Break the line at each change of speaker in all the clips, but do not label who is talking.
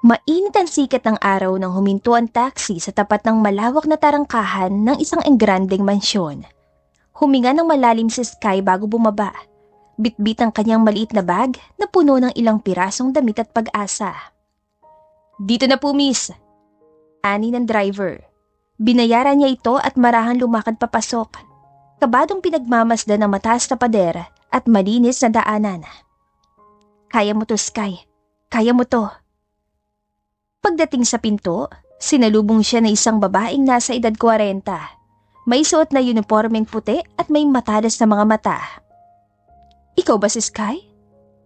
Mainit ang sikat ng araw nang huminto ang taxi sa tapat ng malawak na tarangkahan ng isang engrandeng mansyon. Huminga ng malalim si Sky bago bumaba. Bitbit ang kanyang maliit na bag na puno ng ilang pirasong damit at pag-asa. "Dito na po, miss," ani ng driver. Binayaran niya ito at marahan lumakad papasok. Kabadong pinagmamasdan ng mataas na pader at malinis na daanan. "Kaya mo to, Sky. Kaya mo to." Pagdating sa pinto, sinalubong siya ng isang babaeng nasa edad 40. May suot na uniformeng puti at may matalas na mga mata. "Ikaw ba si Sky?"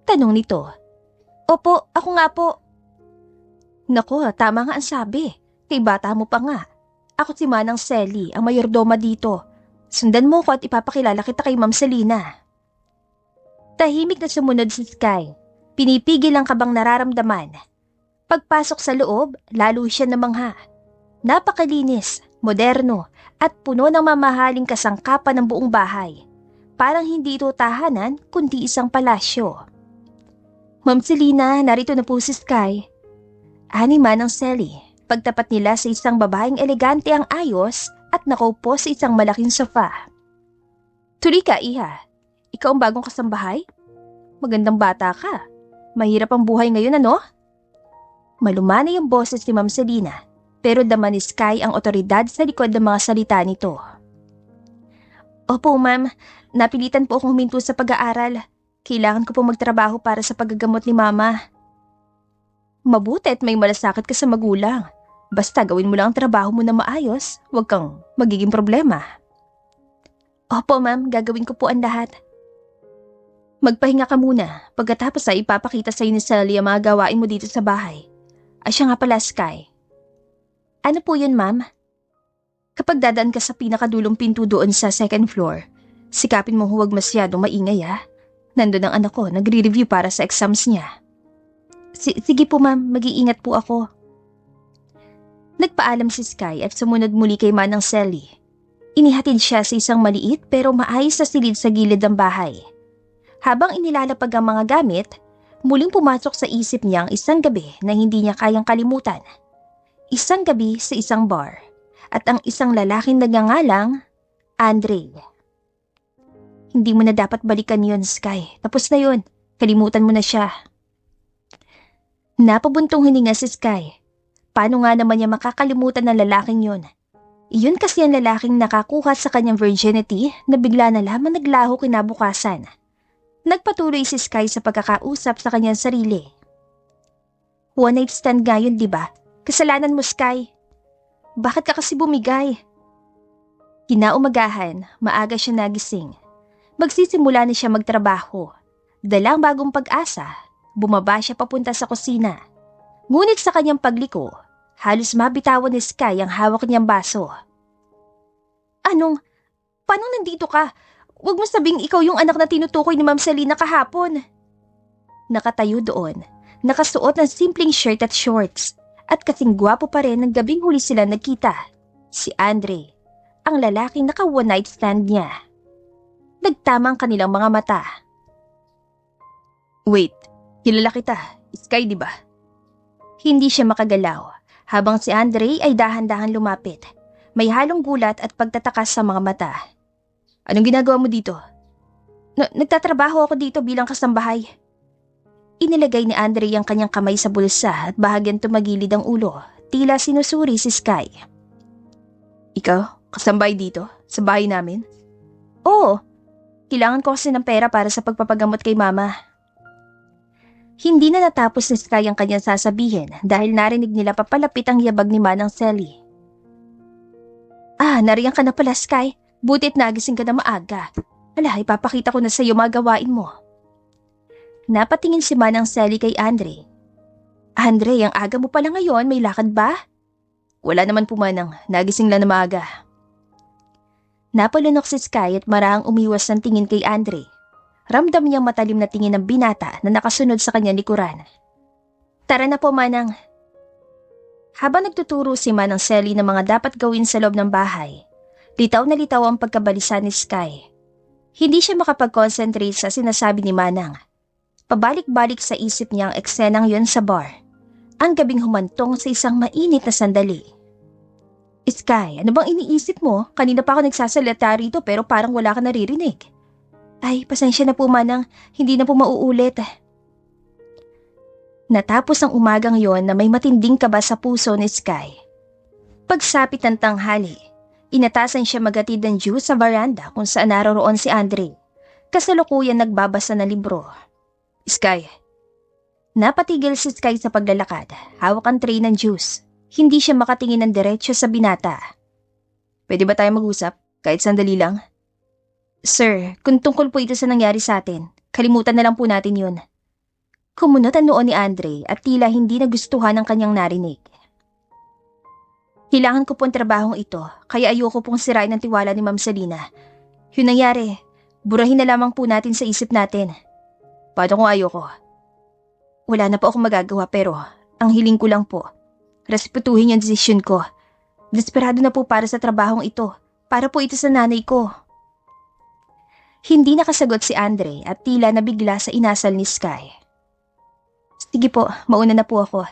tanong nito. "Opo, ako nga po." "Naku, tama nga ang sabi. Kay bata mo pa nga. Ako si Manang Selly, ang mayordoma dito. Sundan mo ko at ipapakilala kita kay Ma'am Selina." Tahimik na sumunod si Sky. Pinipigil ang kabang nararamdaman. Pagpasok sa loob, lalo siya namangha. Napakalinis, moderno, at puno ng mamahaling kasangkapan ng buong bahay. Parang hindi ito tahanan, kundi isang palasyo. "Ma'am Selina, narito na po si Sky." Ani Manang Selly, pagtapat nila sa isang babaeng elegante ang ayos at nakaupo sa isang malaking sofa. "Tuloy ka, iha. Ikaw ang bagong kasambahay? Magandang bata ka. Mahirap ang buhay ngayon, ano?" Malumanay ang boses ni Ma'am Selina, pero dama ni Sky ang otoridad sa likod ng mga salita nito. "Opo, ma'am. Napilitan po akong huminto sa pag-aaral. Kailangan ko po magtrabaho para sa paggagamot ni Mama." "Mabuti at may malasakit ka sa magulang. Basta gawin mo lang ang trabaho mo na maayos, huwag kang magiging problema." "Opo, ma'am. Gagawin ko po ang lahat." "Magpahinga ka muna. Pagkatapos ay ipapakita sa ni Sally ang mga gawain mo dito sa bahay. Ay siya nga pala, Sky." "Ano po yun, ma'am?" "Kapag dadaan ka sa pinakadulong pinto doon sa second floor, sikapin mong huwag masyadong maingay, ha. Nandun ang anak ko, nagre-review para sa exams niya." Sige po, ma'am. Mag-iingat po ako." Nagpaalam si Sky at sumunod muli kay Manang Selly. Inihatid siya sa isang maliit pero maayos na silid sa gilid ng bahay. Habang inilalapag ang mga gamit, muling pumasok sa isip niya ang isang gabi na hindi niya kayang kalimutan. Isang gabi sa isang bar at ang isang lalaking nagngangalang Andre. "Hindi mo na dapat balikan yun, Sky. Tapos na yun. Kalimutan mo na siya." Napabuntong hininga si Sky. Paano nga naman niya makakalimutan ng lalaking yun? Iyon kasi ang lalaking nakakuha sa kanyang virginity na bigla na lamang naglaho kinabukasan. Nagpatuloy si Sky sa pagkakausap sa kanyang sarili. "One night stand nga yun, di ba? Kasalanan mo, Sky. Bakit ka kasi bumigay?" Kinaumagahan, maaga siya nagising. Magsisimula na siya magtrabaho. Dalang bagong pag-asa, bumaba siya papunta sa kusina. Ngunit sa kanyang pagliko, halos mabitawan ni Sky ang hawak niyang baso. Paano nandito ka? Huwag mo sabing ikaw yung anak na tinutukoy ni Ma'am Selina kahapon." Nakatayo doon, nakasuot ng simpleng shirt at shorts, at kasing gwapo pa rin ng gabing huli sila nagkita. Si Andre, ang lalaking naka-one night stand niya. Nagtama ang kanilang mga mata. "Wait, kilala kita. Sky, di ba?" Hindi siya makagalaw, habang si Andre ay dahan-dahan lumapit. May halong gulat at pagtatakas sa mga mata. "Anong ginagawa mo dito?" Nagtatrabaho ako dito bilang kasambahay." Inilagay ni Andre ang kanyang kamay sa bulsa at bahagyang tumagilid ang ulo, tila sinusuri si Sky. "Ikaw, kasambahay dito? Sa bahay namin?" "Oo. Kailangan ko kasi ng pera para sa pagpapagamot kay Mama." Hindi na natapos ni Sky ang kanyang sasabihin dahil narinig nila papalapit ang yabag ni Manang Selly. Nariyan ka na pala, Sky. Butit nagising ka na maaga. Ala, ipapakita ko na sa iyo mga gawain mo." Napatingin si Manang Selly kay Andre. "Andre, ang aga mo pala ngayon, may lakad ba?" "Wala naman po, Manang. Nagising lang na maaga." Napalunok si Sky at marahang umiwas ng tingin kay Andre. Ramdam niyang matalim na tingin ng binata na nakasunod sa kanyang likuran. "Tara na po, Manang." Habang nagtuturo si Manang Selly ng mga dapat gawin sa loob ng bahay, litaw na litaw ang pagkabalisa ni Sky. Hindi siya makapag-concentrate sa sinasabi ni Manang. Pabalik-balik sa isip niya ang eksenang yon sa bar. Ang gabing humantong sa isang mainit na sandali. Sky, ano bang iniisip mo? Kanina pa ako nagsasalita rito pero parang wala ka naririnig. Ay, pasensya na po manang, hindi na po mauulit. Natapos ang umagang yon na may matinding kaba sa puso ni Sky. Pagsapit ng tanghali, inatasan siya maghatid ng juice sa veranda kung saan naroroon si Andre. Kasalukuyan nagbabasa ng libro. Sky. Napatigil si Sky sa paglalakad, hawak ang tray ng juice. Hindi siya makatingin ng diretsyo sa binata. Pwede ba tayo mag-usap? Kahit sandali lang? Sir, kung tungkol po ito sa nangyari sa atin, kalimutan na lang po natin yun. Kumunot ang noo ni Andre at tila hindi nagustuhan ang kanyang narinig. Kailangan ko po ang trabahong ito, kaya ayoko pong sirain ang tiwala ni Ma'am Salina. Yun nangyari, burahin na lamang po natin sa isip natin. Paano kung ayoko? Wala na po akong magagawa pero ang hiling ko lang po, respetuhin yung desisyon ko. Desperado na po para sa trabahong ito, para po ito sa nanay ko. Hindi nakasagot si Andre at tila nabigla sa inasal ni Sky. Sige po, mauna na po ako.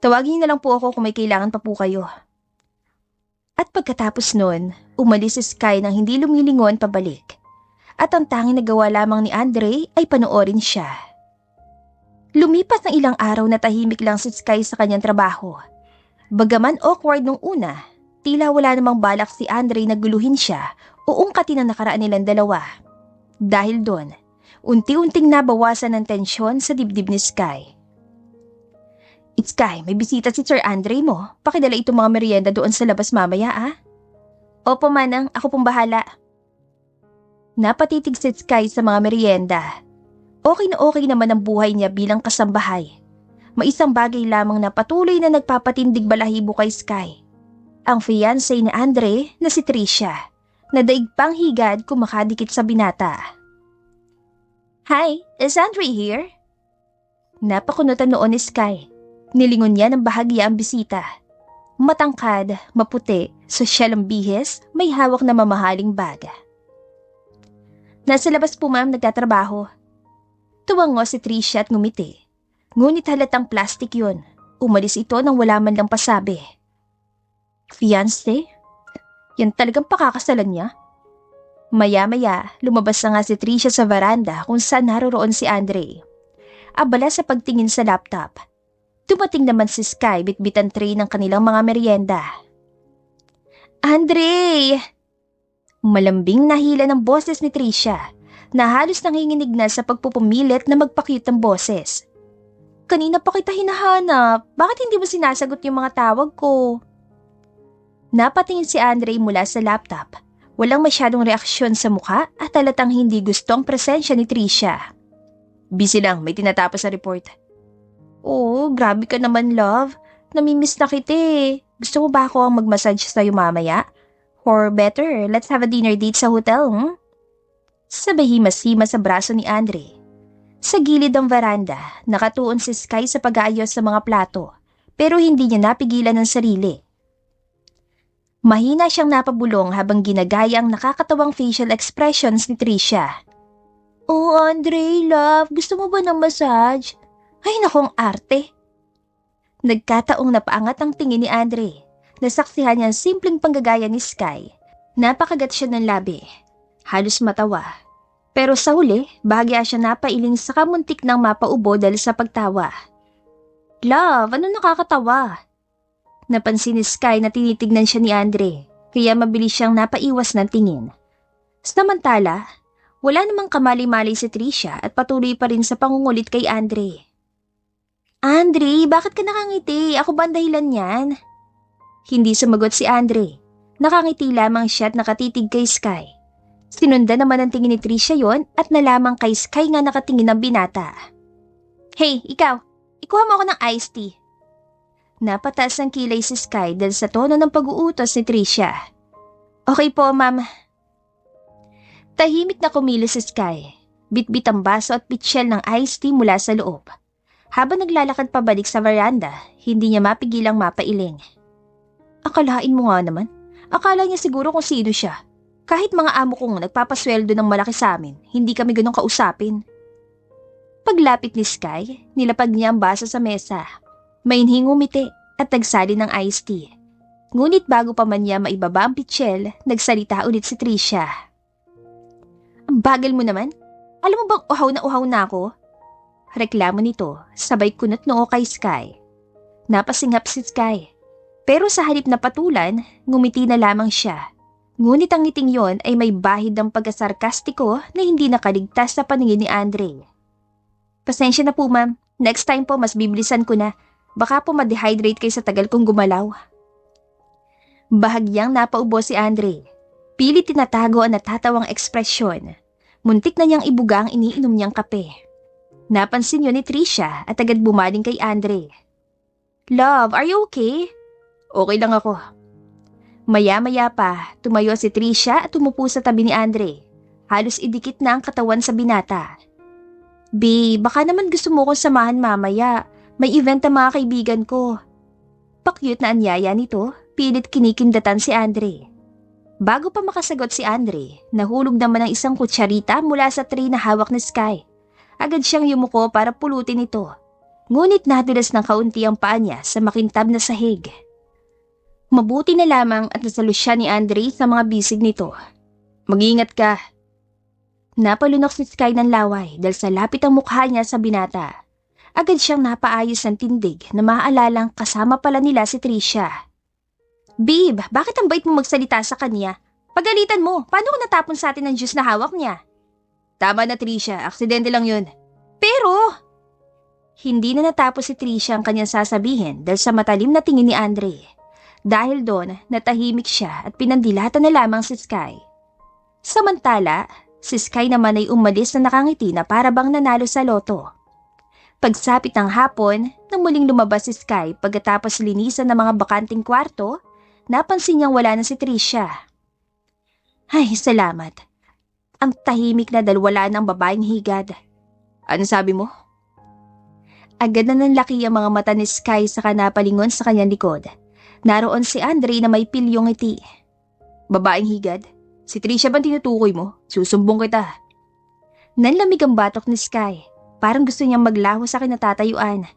Tawagin niyo na lang po ako kung may kailangan pa po kayo. At pagkatapos nun, umalis si Sky nang hindi lumilingon pabalik. At ang tanging nagawa lamang ni Andre ay panoorin siya. Lumipas ng ilang araw na tahimik lang si Sky sa kanyang trabaho. Bagaman awkward nung una, tila wala namang balak si Andre na guluhin siya o ungkatin ang nakaraan nilang dalawa. Dahil doon, unti-unting nabawasan ng tensyon sa dibdib ni Sky. Sky, may bisita si Sir Andre mo. Pakidala itong mga merienda doon sa labas mamaya, ah? Opo, manang. Ako pong bahala. Napatitig si Sky sa mga merienda. Okay naman ang buhay niya bilang kasambahay. May isang bagay lamang na patuloy na nagpapatindig balahibo kay Sky. Ang fiancé ni Andre na si Tricia, na daig pang higad kumakadikit sa binata. Hi, is Andre here? Napakunutan noon ni Sky. Nilingon niya ng bahagya ang bisita. Matangkad, maputi, sosyal ang bihis, may hawak na mamahaling bag. Nasa labas po ma'am, nagtatrabaho. Tuwango si Tricia at ngumiti. Ngunit halatang plastic yun. Umalis ito nang wala man lang pasabi. Fiancé? Yan talagang pakakasalan niya? Maya-maya, lumabas na nga si Tricia sa veranda kung saan naroroon si Andre. Abala sa pagtingin sa laptop. Dumating naman si Sky bitbit ang tray ng kanilang mga merienda. Andre! Malambing nahila ng boses ni Tricia na halos nanginginig na sa pagpupumilit na magpakute ng boses. Kanina pa kita hinahanap. Bakit hindi mo sinasagot yung mga tawag ko? Napatingin si Andre mula sa laptop. Walang masyadong reaksyon sa mukha at halatang hindi gustong presensya ni Tricia. Busy lang, may tinatapos sa report. Oh, grabe ka naman, love. Namimiss na kita eh. Gusto mo ba ako ang mag-massage sa'yo mamaya? Or better, let's have a dinner date sa hotel, Sabay himas-himas sa braso ni Andre. Sa gilid ng veranda, nakatuon si Sky sa pag-aayos sa mga plato, pero hindi niya napigilan ang sarili. Mahina siyang napabulong habang ginagaya ang nakakatawang facial expressions ni Tricia. Oh, Andre, love, gusto mo ba ng massage? Ay nakong arte. Nagkataong napaangat ang tingin ni Andre. Nasaksihan niya ang simpleng panggagaya ni Sky. Napakagat siya ng labi. Halos matawa. Pero sa huli, bahagya siya napailing sa kamuntik ng mapaubo dahil sa pagtawa. Love, ano nakakatawa? Napansin ni Sky na tinitignan siya ni Andre, kaya mabilis siyang napaiwas ng tingin. Samantala, wala namang kamali-mali si Tricia at patuloy pa rin sa pangungulit kay Andre. Andre, bakit ka nakangiti? Ako ba ang dahilan niyan? Hindi sumagot si Andre. Nakangiti lamang siya at nakatitig kay Sky. Sinundan naman ang tingin ni Tricia yon at nalamang kay Sky nga nakatingin ng binata. Hey, ikaw! Ikuha mo ako ng iced tea. Napataas ang kilay si Sky dahil sa tono ng pag-uutos ni Tricia. Okay po, ma'am. Tahimik na kumilos si Sky. Bitbit ang baso at pitsyel ng iced tea mula sa loob. Habang naglalakad pabalik sa veranda, hindi niya mapigilang mapailing. Akalain mo nga naman, akala niya siguro kung sino siya. Kahit mga amo kong nagpapasweldo ng malaki sa amin, hindi kami ganun kausapin. Paglapit ni Sky, nilapag niya ang baso sa mesa. Mainhing ngumiti at nagsali ng iced tea. Ngunit bago pa man niya maibaba ang pitsyel, nagsalita ulit si Tricia. Ang bagal mo naman. Alam mo bang uhaw na ako? Reklamo nito, sabay kunot noo kay Sky. Napasinghap si Sky. Pero sa halip na patulan, ngumiti na lamang siya. Ngunit ang ngiting yon ay may bahid ng pagkasarkastiko na hindi nakaligtas sa paningin ni Andre. Pasensya na po ma'am, next time po mas bibilisan ko na. Baka po ma-dehydrate kayo sa tagal kong gumalaw. Bahagyang napaubo si Andre. Pilit tinatago ang natatawang ekspresyon. Muntik na niyang ibuga ang iniinom niyang kape. Napansin yun ni Tricia at agad bumaling kay Andre. Love, are you okay? Okay lang ako. Maya-maya pa, tumayo si Tricia at tumupo sa tabi ni Andre. Halos idikit na ang katawan sa binata. B, baka naman gusto mo kong samahan mamaya. May event ang mga kaibigan ko. Pakyut na anyaya nito, pilit kinikindatan si Andre. Bago pa makasagot si Andre, nahulog naman ang isang kutsarita mula sa tray na hawak ni Sky. Agad siyang yumuko para pulutin ito. Ngunit nadulas ng kaunti ang paa niya sa makintab na sahig. Mabuti na lamang at nasalo siya ni Andre sa mga bisig nito. Mag-iingat ka. Napalunok si Sky ng laway dahil sa lapit ang mukha niya sa binata. Agad siyang napaayos ng tindig na maaalalang kasama pala nila si Tricia. Babe, bakit ang bait mo magsalita sa kanya? Pagalitan mo, paano kung natapon sa atin ang juice na hawak niya? Tama na Tricia, aksidente lang yun. Pero... Hindi na natapos si Tricia ang kanyang sasabihin dahil sa matalim na tingin ni Andre. Dahil doon, natahimik siya at pinandilatan na lamang si Sky. Samantala, si Sky naman ay umalis na nakangiti na para bang nanalo sa loto. Pagsapit ng hapon, nang muling lumabas si Sky pagkatapos linisan ng mga bakanting kwarto, napansin niyang wala na si Tricia. Ay, salamat. Ang tahimik na dahil wala ng babaeng higad. Ano sabi mo? Agad na nanlaki ang mga mata ni Sky sa kanapalingon sa kanyang likod. Naroon si Andre na may pilyong ngiti. Babaeng higad? Si Tricia bang tinutukoy mo? Susumbong kita. Nanlamig ang batok ni Sky. Parang gusto niyang maglaho sa kinatatayuan.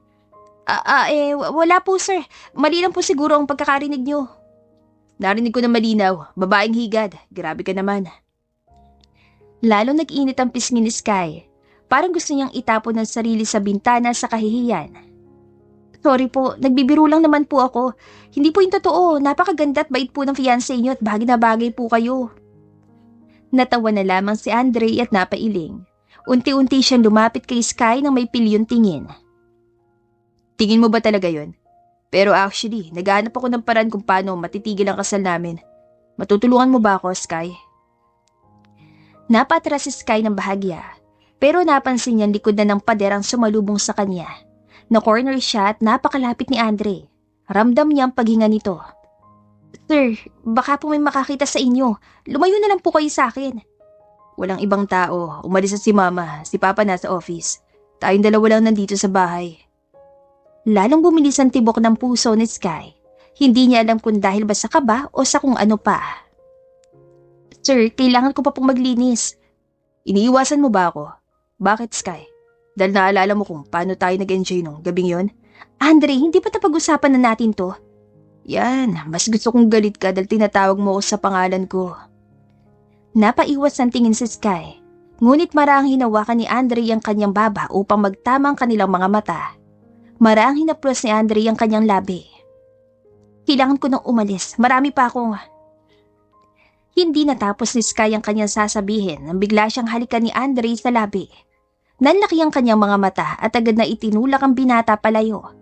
Wala po sir. Mali lang po siguro ang pagkakarinig niyo. Narinig ko na malinaw. Babaeng higad. Grabe ka naman. Lalo nag-init ang pisngi ni Sky. Parang gusto niyang itapon ng sarili sa bintana sa kahihiyan. Sorry po, nagbibiro lang naman po ako. Hindi po yung totoo. Napakaganda at bait po ng fiancé niyo at bagay na bagay po kayo. Natawa na lamang si Andre at napailing. Unti-unti siyang lumapit kay Sky nang may pilyon tingin. Tingin mo ba talaga yon? Pero actually, naghahanap ako ng paraan kung paano matitigil ang kasal namin. Matutulungan mo ba ako, Sky? Napatras si Sky ng bahagya, pero napansin niyang likod na ng pader ang sumalubong sa kanya. Na-corner siya at napakalapit ni Andre. Ramdam niya ang paghinga nito. Sir, baka po may makakita sa inyo. Lumayo na lang po kayo sa akin. Walang ibang tao. Umalis na si Mama. Si Papa nasa office. Tayong dalawa lang nandito sa bahay. Lalong bumilis ang tibok ng puso ni Sky. Hindi niya alam kung dahil ba sa kaba o sa kung ano pa. Sir, kailangan ko pa pong maglinis. Iniiwasan mo ba ako? Bakit, Sky? Dahil naalala mo kung paano tayo nag-enjoy nung gabing yon? Andre, hindi pa napag-usapan na natin to? Yan, mas gusto kong galit ka dahil tinatawag mo ako sa pangalan ko. Napaiwas ang tingin si Sky. Ngunit maraang hinawakan ni Andre ang kanyang baba upang magtama ang kanilang mga mata. Maraang hinaplos ni Andre ang kanyang labi. Kailangan ko nang umalis. Marami pa akong... Hindi natapos ni Sky ang kanyang sasabihin nang bigla siyang halikan ni Andre sa labi. Nanlaki ang kanyang mga mata at agad na itinulak ang binata palayo.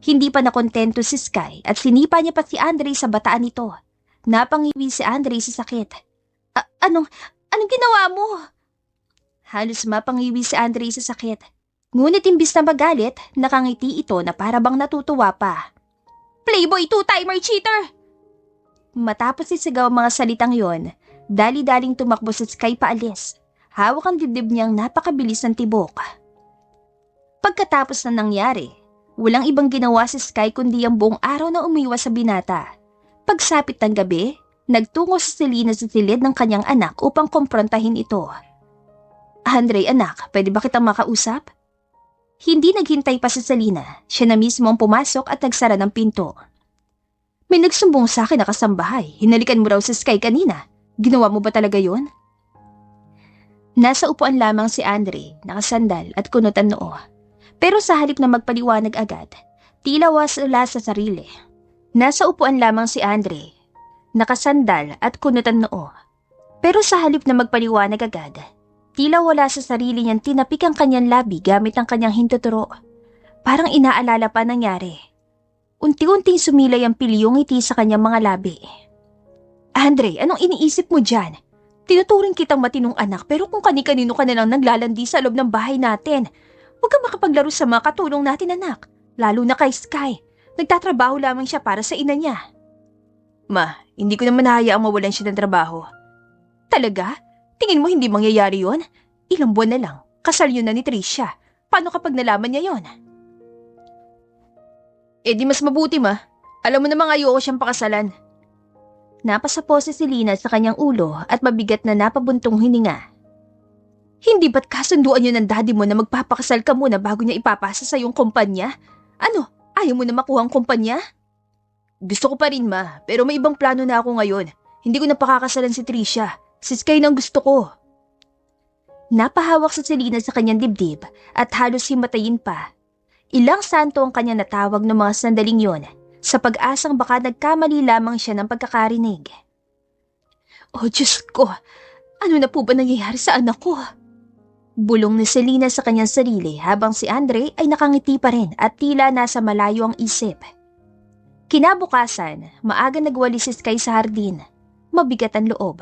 Hindi pa nakontento si Sky at sinipa niya pa si Andre sa bataan nito. Napangiwi si Andre sa sakit. Anong ginawa mo? Halos mapangiwi si Andre sa sakit. Ngunit imbis na magalit, nakangiti ito na para bang natutuwa pa. Playboy two-timer cheater! Matapos isigaw ang mga salitang yon, dali-daling tumakbo si Sky paalis. Hawak ang dibdib niyang napakabilis ng tibok. Pagkatapos na nangyari, walang ibang ginawa si Sky kundi ang buong araw na umiwas sa binata. Pagsapit ng gabi, nagtungo si Selena sa silid ng kanyang anak upang kumprontahin ito. Andre, anak, pwede ba kitang makausap? Hindi naghintay pa si Selena, siya na mismo ang pumasok at nagsara ng pinto. May nagsumbong sa akin na kasambahay, hinalikan mo raw si Sky kanina. Ginawa mo ba talaga yon? Nasa upuan lamang si Andre, nakasandal at kunot ang noo. Pero sa halip na magpaliwanag agad, tila wala sa sarili. Nasa upuan lamang si Andre, nakasandal at kunot ang noo. Pero sa halip na magpaliwanag agad, tila wala sa sarili niyang tinapik ang kanyang labi gamit ang kanyang hintuturo. Parang inaalala pa nangyari. Unti-unting sumilay ang pilyong ngiti sa kanyang mga labi. Andre, anong iniisip mo dyan? Tinuturing kitang matinong anak pero kung kani-kanino ka na lang naglalandi sa loob ng bahay natin. Huwag kang makapaglaro sa mga katulong natin, anak. Lalo na kay Sky. Nagtatrabaho lamang siya para sa ina niya. Ma, hindi ko naman hahayaang mawalan siya ng trabaho. Talaga? Tingin mo hindi mangyayari yon? Ilang buwan na lang, kasal yun na ni Tricia. Paano kapag nalaman niya yon? Di mas mabuti ma. Alam mo namang ayoko siyang pakasalan. Napasa po si Selena sa kanyang ulo at mabigat na napabuntong hininga. Hindi ba't kasunduan yun ng daddy mo na magpapakasal ka muna bago niya ipapasa sa iyong kumpanya? Ano, ayaw mo na makuha ang kumpanya? Gusto ko pa rin ma, pero may ibang plano na ako ngayon. Hindi ko na pakakasalan si Tricia. Si Sky nang gusto ko. Napahawak si Selena sa kanyang dibdib at halos himatayin pa. Ilang santo ang kanya natawag ng mga sandaling yon sa pag-asang baka nagkamali lamang siya ng pagkakarinig. Oh Diyos ko, ano na po ba nangyayari sa anak ko? Bulong ni Selena sa kanyang sarili habang si Andre ay nakangiti pa rin at tila nasa malayo ang isip. Kinabukasan, maaga nagwalis si Sky sa hardin. Mabigat ang loob.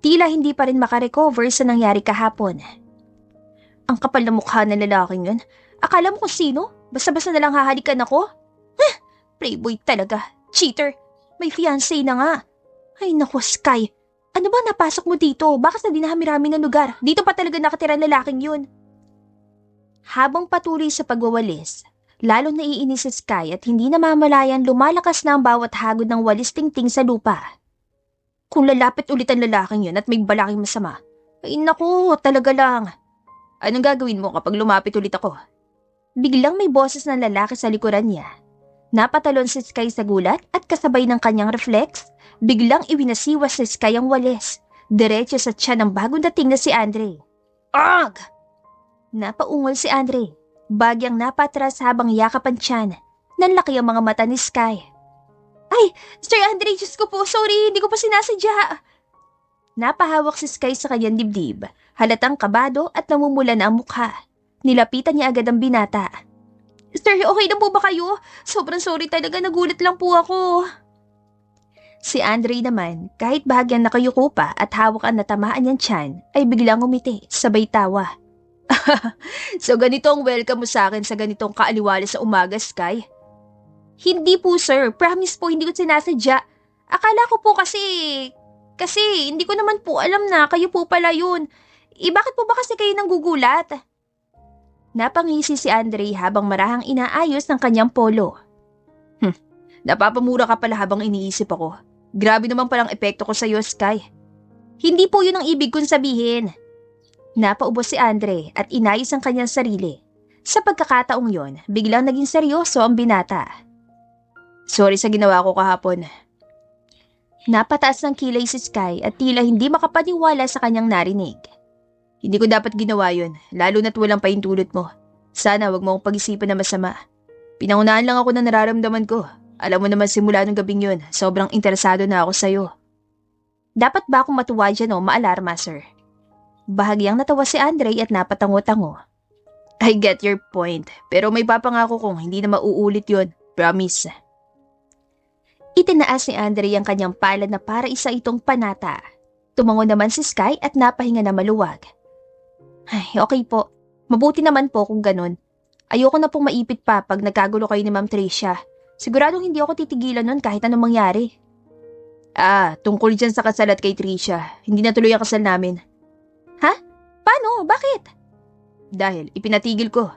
Tila hindi pa rin makarecover sa nangyari kahapon. Ang kapal na mukha ng lalaking yun. Akala mo kung sino? Basta-basta na lang hahalikan ako? Playboy talaga. Cheater. May fiancé na nga. Ay naku, Sky. Ano ba napasok mo dito? Bakit sa dinahamirami ng lugar? Dito pa talaga nakatira ang lalaking yun. Habang patuloy sa pagwawalis, lalo naiinis si Sky at hindi namamalayan lumalakas na ang bawat hagod ng walis tingting sa lupa. Kung lalapit ulit ang lalaking yun at may balaking masama, ay naku, talaga lang. Anong gagawin mo kapag lumapit ulit ako? Biglang may boses ng lalaki sa likuran niya. Napatalon si Sky sa gulat at kasabay ng kanyang reflex, biglang iwinasiwas si Sky ang walis, diretso sa tiyan ng bagong dating na si Andre. Ag! Napaungol si Andre, bagyang napatras habang yakap ang tiyan. Nanlaki ang mga mata ni Sky. Ay, Sir Andre, Diyos ko po, sorry, hindi ko pa sinasadya. Napahawak si Sky sa kanyang dibdib, halatang kabado at namumula na ang mukha. Nilapitan niya agad ang binata. Sir, okay na po ba kayo? Sobrang sorry talaga, nagulat lang po ako. Si Andre naman, kahit bahagyang nakayuko pa at hawak ang natamaan niyang tiyan, ay biglang umiti, sabay tawa. So ganito ang welcome mo sa akin sa ganitong kaaliwala sa umaga, Sky? Hindi po sir, promise po hindi ko sinasadya. Akala ko po kasi hindi ko naman po alam na kayo po pala yun. Bakit po ba kasi kayo nang gugulat? Napangisi si Andre habang marahang inaayos ng kanyang polo. Napapamura ka pala habang iniisip ako. Grabe naman palang epekto ko sa iyo, Sky. Hindi po yun ang ibig kong sabihin. Napaubos si Andre at inayos ang kanyang sarili. Sa pagkakataong yon, biglang naging seryoso ang binata. Sorry sa ginawa ko kahapon. Napataas ng kilay si Sky at tila hindi makapaniwala sa kanyang narinig. Hindi ko dapat ginawa yun, lalo na't walang paintulot mo. Sana wag mo akong pag-isipan na masama. Pinangunahan lang ako ng nararamdaman ko. Alam mo naman simula nung gabing yun, sobrang interesado na ako sa'yo. Dapat ba akong matuwa dyan o maalarma, sir? Bahagyang natawa si Andre at napatango-tango. I get your point, pero may papangako kong hindi na mauulit yun. Promise. Itinaas ni Andre ang kanyang palad na para isa itong panata. Tumango naman si Sky at napahinga na maluwag. Ay, okay po. Mabuti naman po kung ganun. Ayoko na pong maipit pa pag nagkagulo kayo ni Ma'am Tricia. Siguradong hindi ako titigilan nun kahit anong mangyari. Tungkol dyan sa kasal at kay Tricia. Hindi natuloy ang kasal namin. Ha? Paano? Bakit? Dahil ipinatigil ko.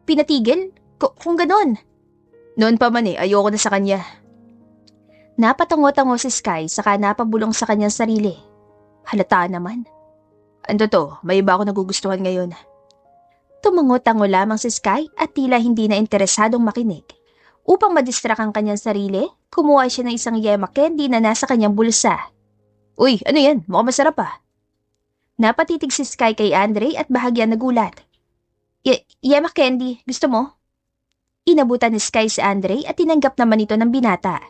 Pinatigil? Kung ganun? Noon pa man ayoko na sa kanya. Napatango-tango si Sky saka napabulong sa kanyang sarili. Halata naman. Ano to? May iba ako nagugustuhan ngayon. Tumango-tango lamang si Sky at tila hindi na interesadong makinig. Upang madistract ang kanyang sarili, kumuha siya ng isang yema candy na nasa kanyang bulsa. Uy, ano yan? Mukhang masarap ah. Napatitig si Sky kay Andre at bahagyan nagulat. Yema candy, gusto mo? Inabutan ni Sky si Andre at tinanggap naman ito ng binata.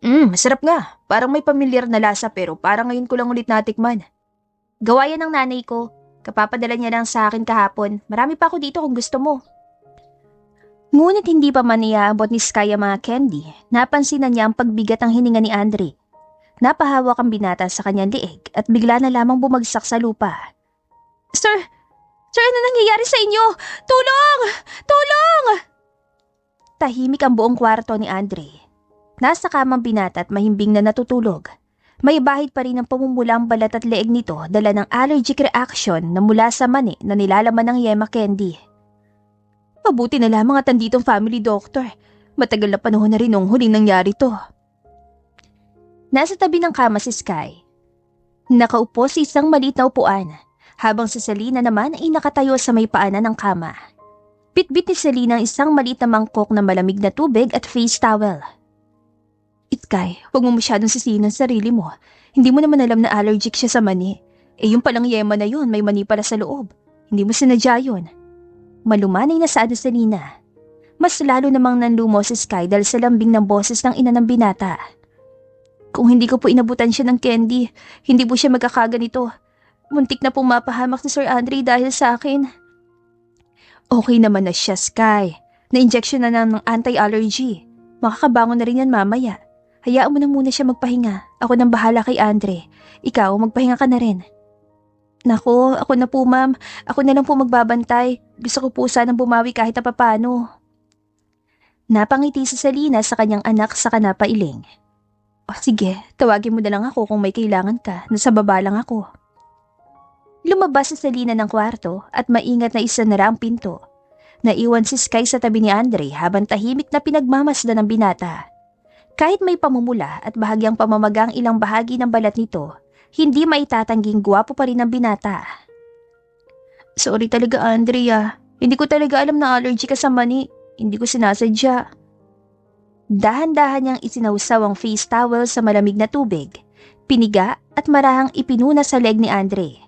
Masarap nga. Parang may pamilyar na lasa pero parang ngayon ko lang ulit natikman. Gawa yan ng nanay ko. Kapapadala niya lang sa akin kahapon. Marami pa ako dito kung gusto mo. Ngunit hindi pa man iaabot ni Sky ang mga candy, napansinan niya ang pagbigat ng hininga ni Andre. Napahawak ang binata sa kanyang liig at bigla na lamang bumagsak sa lupa. Sir, ano nangyayari sa inyo? Tulong! Tulong! Tahimik ang buong kwarto ni Andre. Nasa kamang binata at mahimbing na natutulog. May bahid pa rin ang pamumulang balat at leeg nito dala ng allergic reaction na mula sa mani na nilalaman ng yema candy. Mabuti na lamang at anditong family doctor. Matagal na panahon na rin nung huling nangyari to. Nasa tabi ng kama si Sky. Nakaupo sa isang maliit na upuan, habang si Selena naman ay nakatayo sa may paanan ng kama. Bitbit ni Selena ang isang maliit na mangkok na malamig na tubig at face towel. Sky, huwag mo masyadong sisihin ang sarili mo. Hindi mo naman alam na allergic siya sa mani. Yung palang yema na yun, may mani pala sa loob. Hindi mo sinadya yun. Malumanay na saad ni Selena. Mas lalo namang nanlumo si Sky dahil sa lambing ng boses ng ina ng binata. Kung hindi ko po inabutan siya ng candy, hindi po siya magkakaganito. Muntik na pong mapahamak si Sir Andre dahil sa akin. Okay naman na siya, Sky. Na-injection na ng anti-allergy. Makakabangon na rin yan mamaya. Hayaan mo na muna siya magpahinga. Ako nang bahala kay Andre. Ikaw, magpahinga ka na rin. Nako, ako na po ma'am. Ako na lang po magbabantay. Gusto ko po sanang bumawi kahit na papano. Napangiti si Selena sa kanyang anak sa kanapailing. Sige, tawagin mo na lang ako kung may kailangan ka. Nasa baba lang ako. Lumabas si Selena ng kwarto at maingat na isanara ang pinto. Naiwan si Sky sa tabi ni Andre habang tahimik na pinagmamasdan ng binata. Kahit may pamumula at bahagyang pamamagang ilang bahagi ng balat nito, hindi maitatangging gwapo pa rin ang binata. Sorry talaga, Andrea. Hindi ko talaga alam na allergy ka sa mani. Hindi ko sinasadya. Dahan-dahan niyang isinausaw ang face towel sa malamig na tubig, piniga at marahang ipinuna sa leg ni Andre.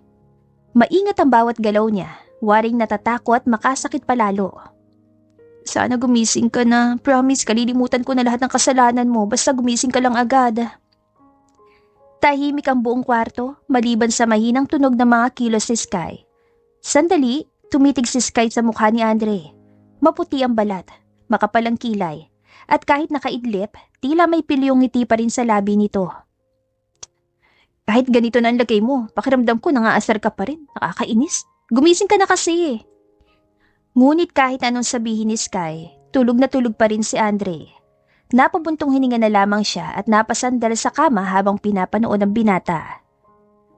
Maingat ang bawat galaw niya, waring natatakot makasakit palalo. Sana gumising ka na. Promise, kalilimutan ko na lahat ng kasalanan mo basta gumising ka lang agad. Tahimik ang buong kwarto, maliban sa mahinang tunog ng mga kilos ni Sky. Sandali, tumitig si Sky sa mukha ni Andre. Maputi ang balat, makapal ang kilay, at kahit nakaidlip, tila may pilyong ngiti pa rin sa labi nito. Kahit ganito na ang lagay mo, pakiramdam ko nangaasar ka pa rin. Nakakainis. Gumising ka na kasi. Ngunit kahit anong sabihin ni Sky, tulog na tulog pa rin si Andre. Napabuntong hininga na lamang siya at napasandal sa kama habang pinapanood ang binata.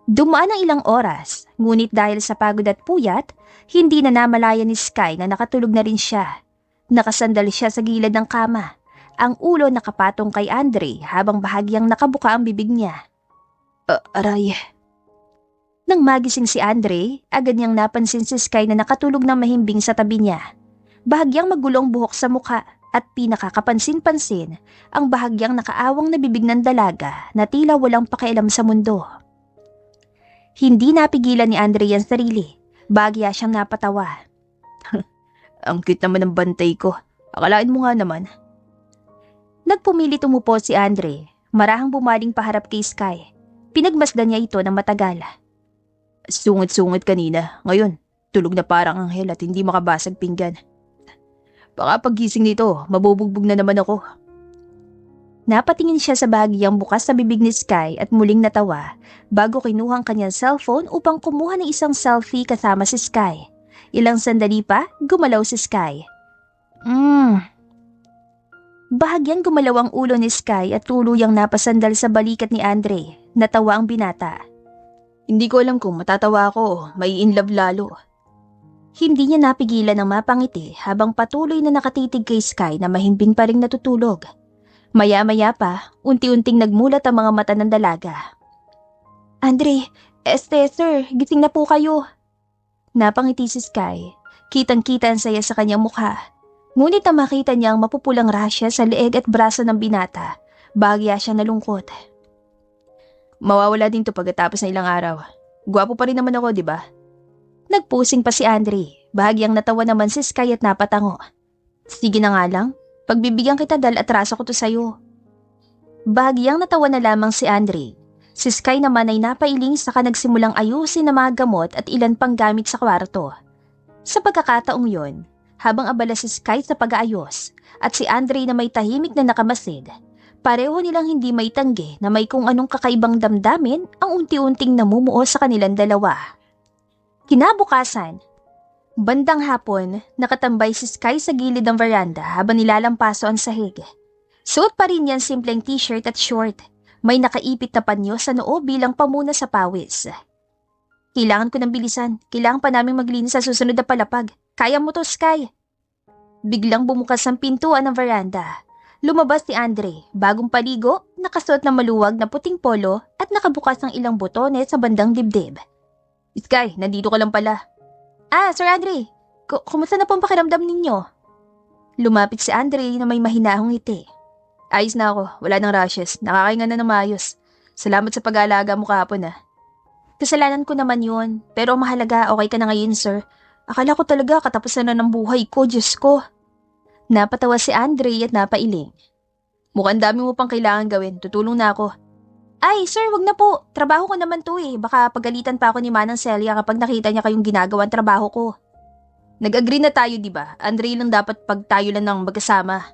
Dumaan ang ilang oras, ngunit dahil sa pagod at puyat, hindi na namalayan ni Sky na nakatulog na rin siya. Nakasandal siya sa gilid ng kama, ang ulo nakapatong kay Andre habang bahagyang nakabuka ang bibig niya. Aray. Nang magising si Andre, agad niyang napansin si Sky na nakatulog na mahimbing sa tabi niya. Bahagyang magulong buhok sa mukha at pinakakapansin-pansin ang bahagyang nakaawang na bibig ng dalaga na tila walang pakialam sa mundo. Hindi napigilan ni Andre ang sarili, bagya siyang napatawa. Ang cute naman ng bantay ko, akalain mo nga naman. Nagpumili tumupo si Andre, marahang bumaling paharap kay Sky. Pinagmasdan niya ito ng matagal. Sungit-sungit kanina. Ngayon, tulog na parang anghel at hindi makabasag pinggan. Baka paggising nito, mabubugbog na naman ako. Napatingin siya sa bahagyang bukas sa bibig ni Sky at muling natawa bago kinuha ang kanyang cellphone upang kumuha ng isang selfie kasama si Sky. Ilang sandali pa, gumalaw si Sky. Bahagyang gumalaw ang ulo ni Sky at tuluyang napasandal sa balikat ni Andre. Natawa ang binata. Hindi ko alam kung matatawa ako o may in love lalo. Hindi niya napigilan ng mapangiti habang patuloy na nakatitig kay Sky na mahimbing pa ring natutulog. Maya-maya pa, unti-unting nagmulat ang mga mata ng dalaga. Andre, sir, gising na po kayo. Napangiti si Sky. Kitang-kita ang saya sa kanyang mukha. Ngunit na makita niya ang mapupulang rasya sa leeg at braso ng binata, bahagya siya nalungkot. Mawawala din to pagkatapos ng ilang araw. Gwapo pa rin naman ako, di ba? Nagpusing pa si Andre. Bahagyang natawa naman si Sky at napatango. Sige na nga lang, pagbibigyan kita dahil atraso ko to sa'yo. Bahagyang natawa na lamang si Andre. Si Sky naman ay napailing saka nagsimulang ayusin ang mga gamot at ilan pang gamit sa kwarto. Sa pagkakataong yon, habang abala si Sky sa pag-aayos at si Andre na may tahimik na nakamasid, pareho nilang hindi may tanggi na may kung anong kakaibang damdamin ang unti-unting namumuo sa kanilang dalawa. Kinabukasan, bandang hapon, nakatambay si Sky sa gilid ng veranda habang nilalampaso ang sahig. Suot pa rin yan simpleng t-shirt at short. May nakaipit na panyo sa noo bilang pamuna sa pawis. Kailangan ko ng bilisan. Kailangan pa naming maglinis sa susunod na palapag. Kaya mo to, Sky. Biglang bumukas ang pintuan ng veranda. Lumabas si Andre, bagong paligo, nakasuot na maluwag na puting polo at nakabukas ng ilang botones sa bandang dibdib. Sky, nandito ka lang pala. Sir Andre, kumusta na po ang pakiramdam ninyo? Lumapit si Andre na may mahinahong ngiti. Ayos na ako, wala nang rashes, nakakahinga na ng maayos. Salamat sa pag-aalaga mo kahapon Kasalanan ko naman yun, pero mahalaga okay ka na ngayon sir. Akala ko talaga katapusan na ng buhay ko, Diyos ko. Napatawa si Andre at napailing. Mukhang dami mo pang kailangan gawin, tutulong na ako. Ay sir, wag na po, trabaho ko naman to baka pagalitan pa ako ni Manang Celia kapag nakita niya kayong ginagawang trabaho ko. Nag-agree na tayo diba, Andre lang dapat pag tayo lang ng magkasama.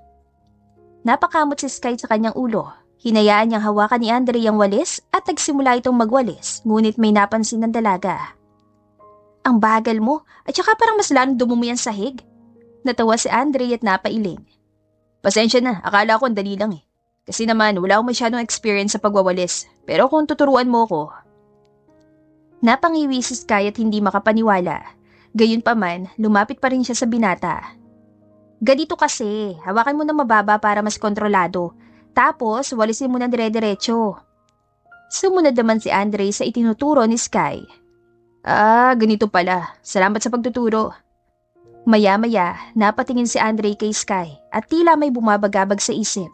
Napakamot si Sky sa kanyang ulo. Hinayaan niyang hawakan ni Andre ang walis at nagsimula itong magwalis, ngunit may napansin ng dalaga. Ang bagal mo at saka parang mas lalong dumumi ang sahig. Natawa si Andre at napailing. Pasensya na, akala ko ang dali lang Kasi naman wala akong masyadong experience sa pagwawalis, pero kung tuturuan mo ko. Napangiwi si Sky at hindi makapaniwala. Gayunpaman, lumapit pa rin siya sa binata. Ganito kasi, hawakan mo na mababa para mas kontrolado. Tapos, walisin mo na dire-diretso. Sumunod naman si Andre sa itinuturo ni Sky. Ganito pala. Salamat sa pagtuturo. Maya-maya, napatingin si Andre kay Sky at tila may bumabagabag sa isip.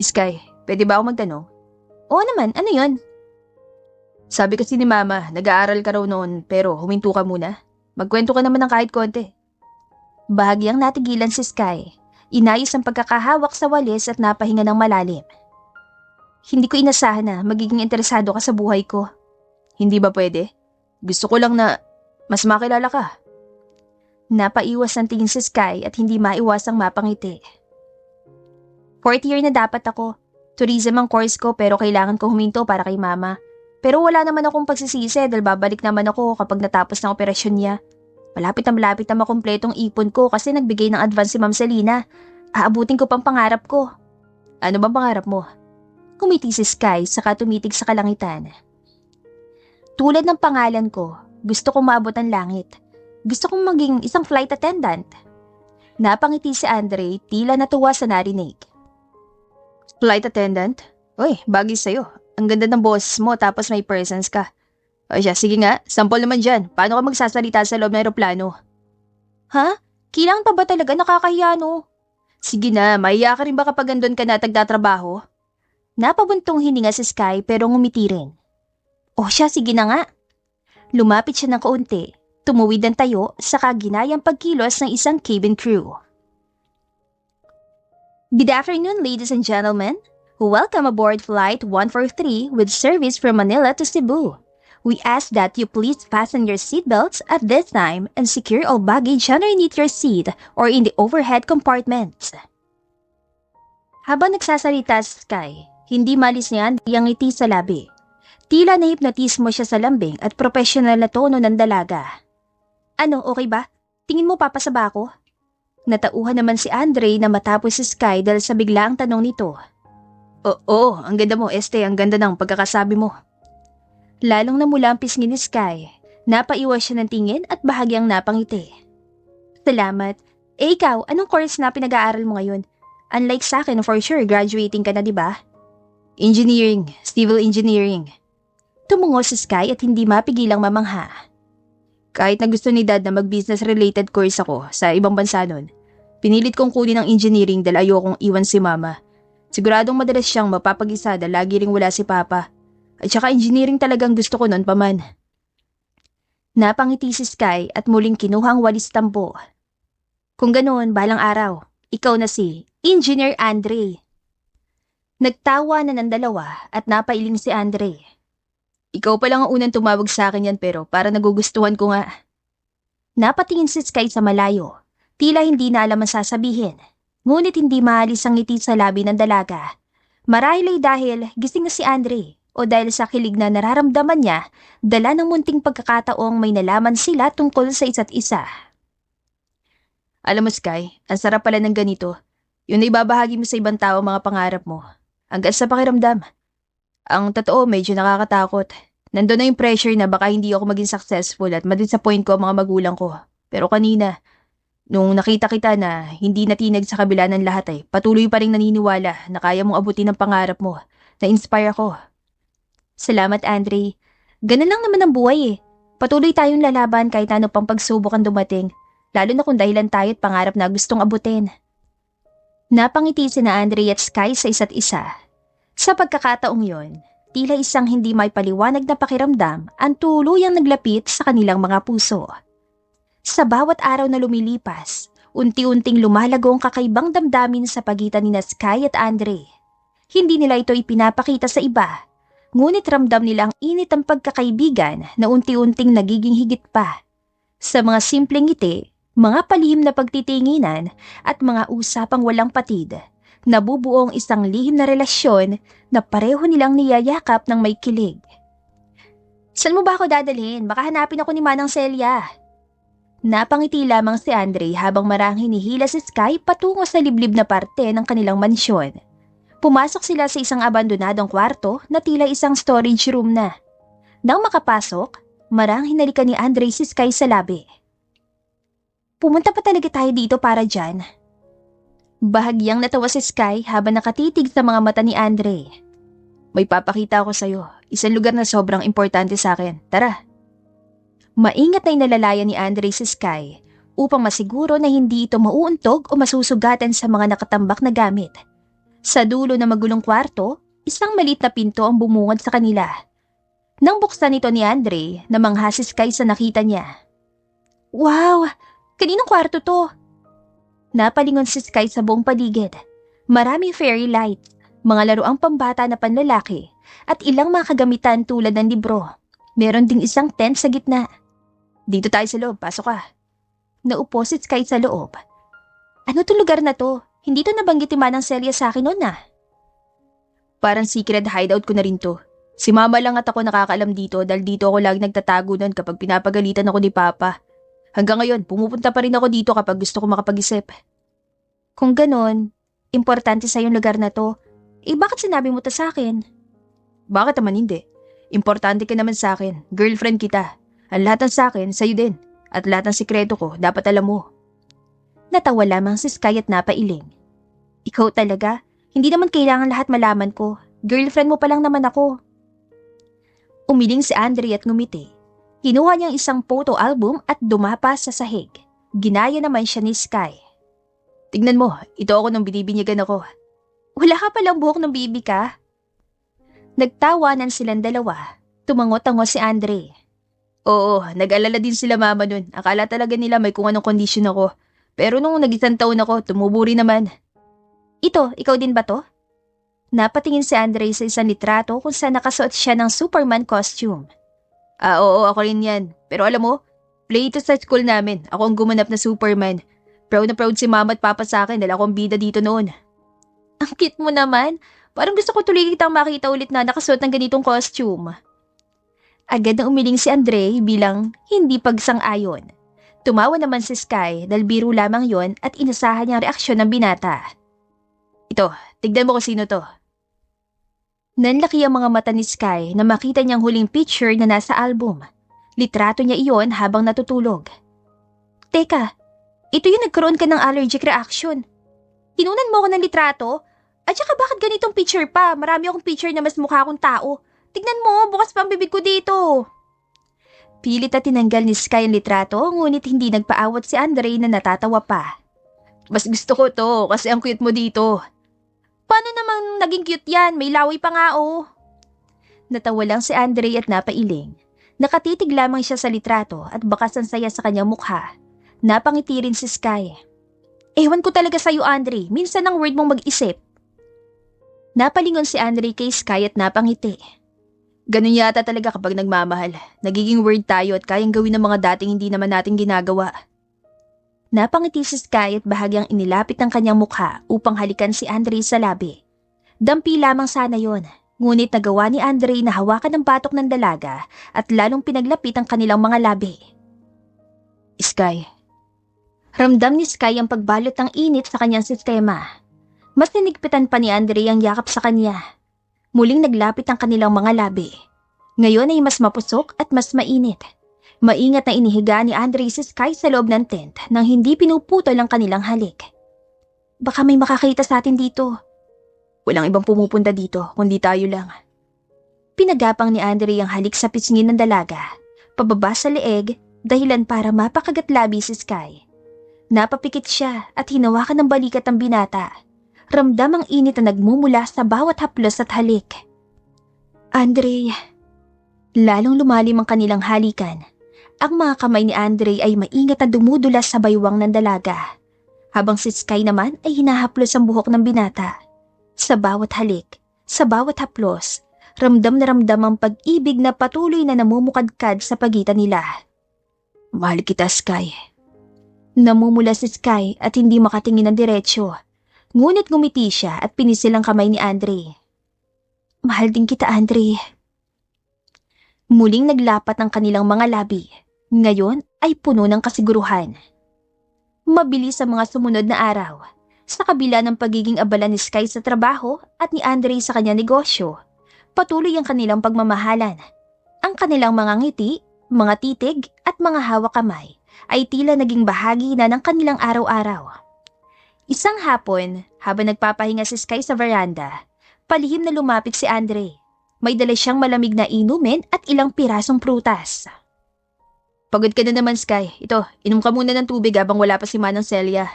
Sky, pwede ba ako magtanong? Oo naman, ano yon? Sabi kasi ni Mama, nag-aaral ka raw noon pero huminto ka muna. Magkwento ka naman ng kahit konti. Bahagyang natigilan si Sky. Inayos ang pagkakahawak sa walis at napahinga ng malalim. Hindi ko inasahan na magiging interesado ka sa buhay ko. Hindi ba pwede? Gusto ko lang na mas makilala ka. Napaiwas ang tingin si Sky at hindi maiwasang mapangiti. 4th year na dapat ako. Tourism ang course ko pero kailangan ko huminto para kay Mama. Pero wala naman akong pagsisisi dahil babalik naman ako kapag natapos ng operasyon niya. Malapit na makumpletong ipon ko kasi nagbigay ng advance si Ma'am Selena. Aabutin ko pang pangarap ko. Ano bang pangarap mo? Kumiti si Sky saka tumitig sa kalangitan. Tulad ng pangalan ko, gusto kong maabot ang langit. Gusto kong maging isang flight attendant. Napangiti si Andre, tila natuwa sa narinig. Flight attendant? Uy, bagay sa'yo. Ang ganda ng boses mo tapos may presence ka. O siya, sige nga, sample naman dyan. Paano ka magsasalita sa loob ng aeroplano? Ha? Kailangan pa ba talaga? Nakakahiya no? Sige na, mahiya ka rin ba kapag andun ka na tagtatrabaho? Napabuntong hininga si Sky pero ngumiti rin. O siya, sige na nga. Lumapit siya ng kaunti, tumuwid ang tayo, saka ginayang pagkilos ng isang cabin crew. Good afternoon, ladies and gentlemen. Welcome aboard Flight 143 with service from Manila to Cebu. We ask that you please fasten your seatbelts at this time and secure all baggage underneath your seat or in the overhead compartments. Habang nagsasalita si Sky, hindi malis niya ang ngiti sa labi. Tila nahipnotismo siya sa lambing at professional na tono ng dalaga. Ano, okay ba? Tingin mo papasaba ako? Natauhan naman si Andre na matapos si Sky dahil sa biglaang tanong nito. Oo, ang ganda mo, ang ganda ng pagkakasabi mo. Lalong namula ang pisngi ni Sky. Napaiwas siya ng tingin at bahagyang napangiti. Salamat. Ikaw, anong course na pinag-aaral mo ngayon? Unlike sa akin, for sure, graduating ka na, di ba? Engineering, civil engineering. Tumungo si Sky at hindi mapigilang mamangha. Kahit na gusto ni Dad na mag-business related course ako sa ibang bansa nun, pinilit kong kunin ang engineering dahil ayokong iwan si Mama. Siguradong madalas siyang mapapag-isa dahil lagi ring wala si Papa. At saka engineering talagang gusto ko noon pa man. Napangiti si Sky at muling kinuha ang walis tampo. Kung ganoon, balang araw, ikaw na si Engineer Andre. Nagtawa na ng dalawa at napailing si Andre. Ikaw pa lang ang unang tumawag sa akin yan pero para nagugustuhan ko nga. Napatingin si Sky sa malayo. Tila hindi na alam ang sasabihin. Ngunit hindi maalis ang ngiti sa labi ng dalaga. Marahil ay dahil gising na si Andre o dahil sa kilig na nararamdaman niya, dala ng munting pagkakataong may nalaman sila tungkol sa isa't isa. Alam mo Sky, ang sarap pala ng ganito. Yung naibabahagi mo sa ibang tao mga pangarap mo. Hanggang sa pakiramdam. Ang totoo, medyo nakakatakot. Nandun na yung pressure na baka hindi ako maging successful at madisappoint ko ang mga magulang ko. Pero kanina, nung nakita kita na hindi natinag sa kabila ng lahat patuloy pa rin naniniwala na kaya mong abutin ang pangarap mo. Na-inspire ako. Salamat, Andre. Ganun lang naman ang buhay Patuloy tayong lalaban kahit ano pang pagsubok ang dumating. Lalo na kung dahilan tayo at pangarap na gustong abutin. Napangiti sina Andre at Sky sa isa't isa. Sa pagkakataong yon, tila isang hindi may paliwanag na pakiramdam ang tuluyang naglapit sa kanilang mga puso. Sa bawat araw na lumilipas, unti-unting lumalago ang kakaibang damdamin sa pagitan ni Sky at Andre. Hindi nila ito ipinapakita sa iba, ngunit ramdam nila ang init ng pagkakaibigan na unti-unting nagiging higit pa. Sa mga simpleng ngiti, mga palihim na pagtitinginan at mga usapang walang patid, nabubuo ang isang lihim na relasyon na pareho nilang niyayakap ng may kilig. Saan mo ba ako dadalhin? Baka hanapin ako ni Manang Celia. Napangiti lamang si Andre habang marang hinihila si Sky patungo sa liblib na parte ng kanilang mansyon. Pumasok sila sa isang abandonadong kwarto na tila isang storage room na. Nang makapasok, marang hinalikan ni Andre si Sky sa labi. Pumunta pa talaga tayo dito para dyan. Bahagyang natawa si Sky habang nakatitig sa mga mata ni Andre. May papakita ako sa'yo. Isang lugar na sobrang importante sa akin. Tara. Maingat na inalalayan ni Andre si Sky upang masiguro na hindi ito mauuntog o masusugatan sa mga nakatambak na gamit. Sa dulo ng magulong kwarto, isang maliit na pinto ang bumungad sa kanila. Nang buksan ito ni Andre, namangha si Sky sa nakita niya. Wow! Kaninong kwarto to? Napalingon si Sky sa buong paligid. Maraming fairy lights, mga laruang pambata na panlalaki, at ilang mga kagamitan tulad ng libro. Meron ding isang tent sa gitna. Dito tayo sa loob, pasok ka. Naupo si Sky sa loob. Ano tong lugar na to? Hindi to nabanggit ni Manang Celia sa akin noon Parang secret hideout ko na rin to. Si Mama lang at ako nakakaalam dito dahil dito ako lagi nagtatago noon kapag pinapagalitan ako ni Papa. Hanggang ngayon, pumupunta pa rin ako dito kapag gusto ko makapag-isip. Kung ganon, importante sa yung lugar na to, bakit sinabi mo to sa akin? Bakit naman hindi? Importante ka naman sa akin, girlfriend kita. Ang lahat ng sa akin, sa'yo din. At lahat ng sikreto ko, dapat alam mo. Natawa lamang si Sky at napailing. Ikaw talaga? Hindi naman kailangan lahat malaman ko. Girlfriend mo pa lang naman ako. Umiling si Andre at ngumiti. Kinuha niyang isang photo album at dumapa sa sahig. Ginaya naman siya ni Sky. Tignan mo, ito ako nung binibinyagan ako. Wala ka palang buhok ng bibi ka? Nagtawanan silang dalawa. Tumango-tango si Andre. Oo, nag-alala din sila mama nun. Akala talaga nila may kung anong kondisyon ako. Pero nung nag-isang taon ako, tumuburi naman. Ito, ikaw din ba to? Napatingin si Andre sa isang litrato kung saan nakasuot siya ng Superman costume. Oo, ako rin yan. Pero alam mo, play ito sa school namin. Ako ang gumanap na Superman. Proud na proud si Mama at Papa sa akin dahil ako ang bida dito noon. Ang cute mo naman. Parang gusto ko tuloy kitang makita ulit na nakasuot ng ganitong costume. Agad na umiling si Andre bilang hindi pagsang-ayon. Tumawa naman si Sky dahil biro lamang yon at inasahan niya ang reaksyon ng binata. Ito, tignan mo kung sino to. Nanlaki ang mga mata ni Sky na makita niyang huling picture na nasa album. Litrato niya iyon habang natutulog. Teka, ito yung nagkaroon ka ng allergic reaction. Kinunan mo ako ng litrato? At saka bakit ganitong picture pa? Marami akong picture na mas mukha akong tao. Tignan mo, bukas pa ang bibig ko dito. Pilit na tinanggal ni Sky ang litrato, ngunit hindi nagpaawat si Andre na natatawa pa. Mas gusto ko to kasi ang cute mo dito. Paano namang naging cute yan? May laway pa nga oh. Natawa lang si Andre at napailing. Nakatitig lamang siya sa litrato at bakas ang saya sa kanyang mukha. Napangiti rin si Sky. Ewan ko talaga sa'yo Andre, minsan ang word mong mag-isip. Napalingon si Andre kay Sky at napangiti. Ganun yata talaga kapag nagmamahal. Nagiging word tayo at kayang gawin ng mga dating hindi naman natin ginagawa. Napangiti si Sky at bahagyang inilapit ang kanyang mukha upang halikan si Andre sa labi. Dampi lamang sana yon, ngunit nagawa ni Andre na hawakan ng batok ng dalaga at lalong pinaglapit ang kanilang mga labi. Sky. Ramdam ni Sky ang pagbalot ng init sa kanyang sistema. Mas ninigpitan pa ni Andre ang yakap sa kanya. Muling naglapit ang kanilang mga labi. Ngayon ay mas mapusok at mas mainit. Maingat na inihiga ni Andre si Sky sa loob ng tent nang hindi pinuputol ang kanilang halik. Baka may makakita sa atin dito. Walang ibang pumupunta dito kundi tayo lang. Pinagapang ni Andre ang halik sa pisngi ng dalaga, pababa sa leeg, dahilan para mapakagat-labi si Sky. Napapikit siya at hinawakan ng balikat ang binata. Ramdam ang init na nagmumula sa bawat haplos at halik. Andre, lalong lumalim ang kanilang halikan. Ang mga kamay ni Andre ay maingat na dumudulas sa baywang ng dalaga, habang si Sky naman ay hinahaplos ang buhok ng binata. Sa bawat halik, sa bawat haplos, ramdam na ramdam ang pag-ibig na patuloy na namumukadkad sa pagitan nila. Mahal kita, Sky. Namumula si Sky at hindi makatingin ng diretsyo. Ngunit ngumiti siya at pinisil ang kamay ni Andre. Mahal din kita, Andre. Muling naglapat ang kanilang mga labi. Ngayon ay puno ng kasiguruhan. Mabilis ang mga sumunod na araw. Sa kabila ng pagiging abala ni Sky sa trabaho at ni Andre sa kanyang negosyo, patuloy ang kanilang pagmamahalan. Ang kanilang mga ngiti, mga titig at mga hawak kamay ay tila naging bahagi na ng kanilang araw-araw. Isang hapon, habang nagpapahinga si Sky sa veranda, palihim na lumapit si Andre. May dala siyang malamig na inumin at ilang pirasong prutas. Pagod ka na naman, Sky. Ito, inom ka muna ng tubig habang wala pa si Manang Celia.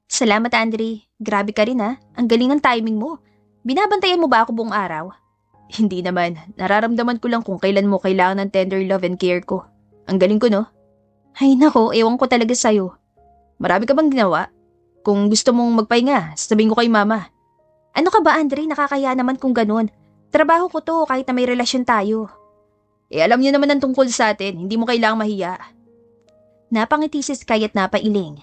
Salamat, Andre. Grabe ka rin ha. Ang galing ng timing mo. Binabantayan mo ba ako buong araw? Hindi naman. Nararamdaman ko lang kung kailan mo kailangan ng tender love and care ko. Ang galing ko, no? Ay nako, ewan ko talaga sa'yo. Marami ka bang ginawa? Kung gusto mong magpahinga, sabihin ko kay mama. Ano ka ba, Andre? Nakakaya naman kung ganun. Trabaho ko to kahit na may relasyon tayo. Alam niyo naman ang tungkol sa atin. Hindi mo kailangang mahiya. Napangiti si Sky at napailing.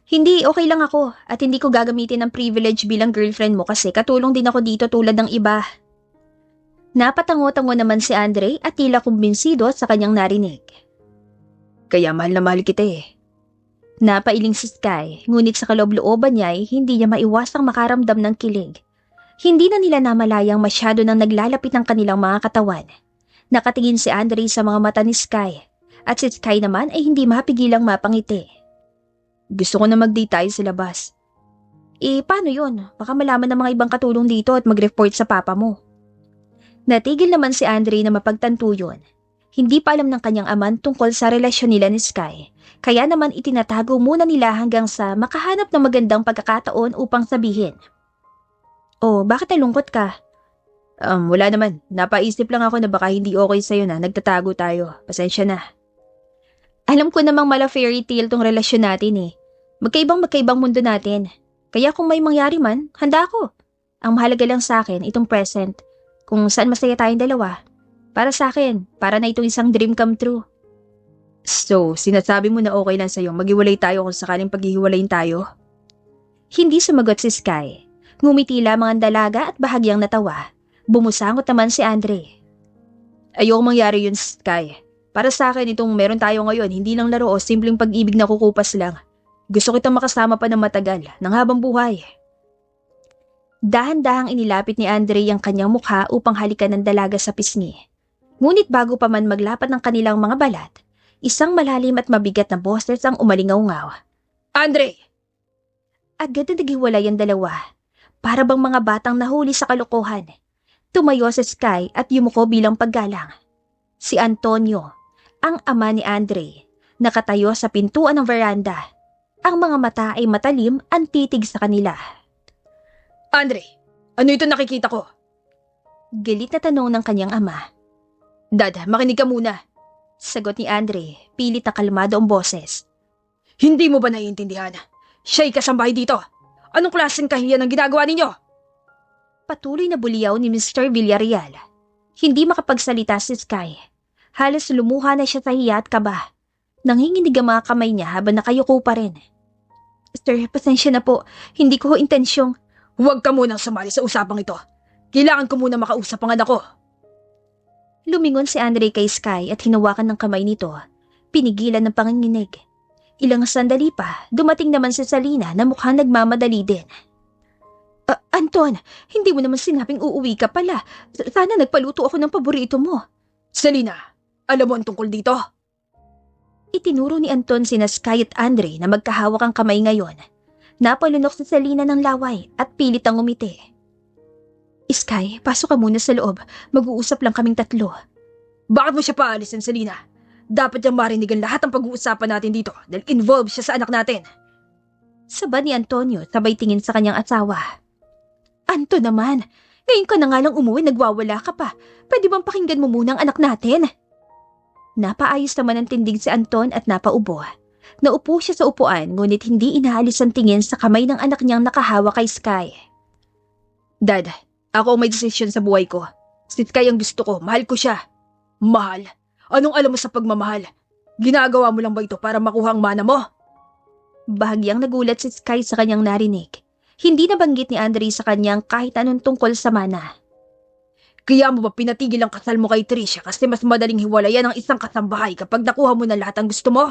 Hindi, okay lang ako at hindi ko gagamitin ang privilege bilang girlfriend mo kasi katulong din ako dito tulad ng iba. Napatango-tango naman si Andre at tila kumbinsido sa kanyang narinig. Kaya mahal na mahal kita eh. Napailing si Sky, ngunit sa kaloob-looban niya ay hindi niya maiwasang makaramdam ng kilig. Hindi na nila namalayang masyado nang naglalapit ang kanilang mga katawan. Nakatingin si Andre sa mga mata ni Sky, at si Sky naman ay hindi mapigilang mapangiti. Gusto ko na mag-date tayo sa labas. Paano yun? Baka malaman ng mga ibang katulong dito at mag-report sa papa mo. Natigil naman si Andre na mapagtanto yun. Hindi pa alam ng kanyang aman tungkol sa relasyon nila ni Sky. Kaya naman itinatago muna nila hanggang sa makahanap ng magandang pagkakataon upang sabihin. Oh, bakit nalungkot ka? Wala naman. Napaisip lang ako na baka hindi okay sa'yo na nagtatago tayo. Pasensya na. Alam ko namang mala fairy tale tong relasyon natin eh. Magkaibang mundo natin. Kaya kung may mangyari man, handa ako. Ang mahalaga lang sa akin, itong present. Kung saan masaya tayong dalawa. Para sa akin, para na itong isang dream come true. So, sinasabi mo na okay lang sa'yo maghiwalay tayo kung sakaling paghihiwalayin tayo? Hindi sumagot si Sky. Ngumiti lamang ang dalaga at bahagyang natawa. Bumusangot naman si Andre. Ayokong mangyari yun, Sky. Para sa akin itong meron tayo ngayon, hindi lang laro o simpleng pag-ibig na kukupas lang. Gusto kitang makasama pa ng matagal, ng habang buhay. Dahan-dahang inilapit ni Andre ang kanyang mukha upang halikan ng dalaga sa pisngi. Ngunit bago pa man maglapat ng kanilang mga balat, isang malalim at mabigat na boses ang umalingaw-ngaw. Andre! Agad na naghiwalay ang dalawa. Para bang mga batang nahuli sa kalokohan. Tumayo si Sky at yumuko bilang paggalang. Si Antonio, ang ama ni Andre, nakatayo sa pintuan ng veranda. Ang mga mata ay matalim ang titig sa kanila.
Andre, ano ito nakikita ko?
Galit na tanong ng kanyang ama.
Dad, makinig ka muna.
Sagot ni Andre, pilit na kalmado ang boses.
Hindi mo ba naiintindihan? Siya'y kasambahay dito. Anong klaseng kahiyan ang ginagawa ninyo?
Patuloy na buliyaw ni Mr. Villarreal. Hindi makapagsalita si Sky. Halos lumuha na siya sa hiya at kaba. Nanginginig ang mga kamay niya habang nakayuko pa rin. Sir, pasensya na po. Hindi ko ho intensyong...
Huwag ka munang sumali sa usapang ito. Kailangan ko muna makausap ang anak ko.
Lumingon si Andre kay Sky at hinawakan ng kamay nito. Pinigilan ng panginginig. Ilang sandali pa, dumating naman si Salina na mukhang nagmamadali din. Anton, hindi mo naman sinabing uuwi ka pala. Sana nagpaluto ako ng paborito mo.
Salina, alam mo ang tungkol dito?
Itinuro ni Anton sina Sky at Andre na magkahawak ang kamay ngayon. Napalunok si Salina ng laway at pilit ang umiti. Sky, pasok ka muna sa loob. Mag-uusap lang kaming tatlo.
Bakit mo siya paalisin, Salina? Dapat niyang marinig ang lahat ng pag-uusapan natin dito dahil involved siya sa anak natin.
Sabad ni Antonio sabay tingin sa kanyang asawa. Anton naman, ngayon ka na nga lang umuwi, nagwawala ka pa. Pwede bang pakinggan mo muna ang anak natin? Napaayos naman ang tindig si Anton at napaubo. Naupo siya sa upuan ngunit hindi inaalis ang tingin sa kamay ng anak niyang nakahawa kay Sky.
Dad, ako ang may desisyon sa buhay ko. Si Sky ang gusto ko, mahal ko siya. Mahal? Anong alam mo sa pagmamahal? Ginagawa mo lang ba ito para makuha ang mana mo?
Bahagyang nagulat si Sky sa kanyang narinig. Hindi nabanggit ni Andre sa kanyang kahit anong tungkol sa mana.
Kaya mo ba pinatigil ang kasal mo kay Tricia kasi mas madaling hiwalayan ang isang kasambahay kapag nakuha mo na lahat ang gusto mo?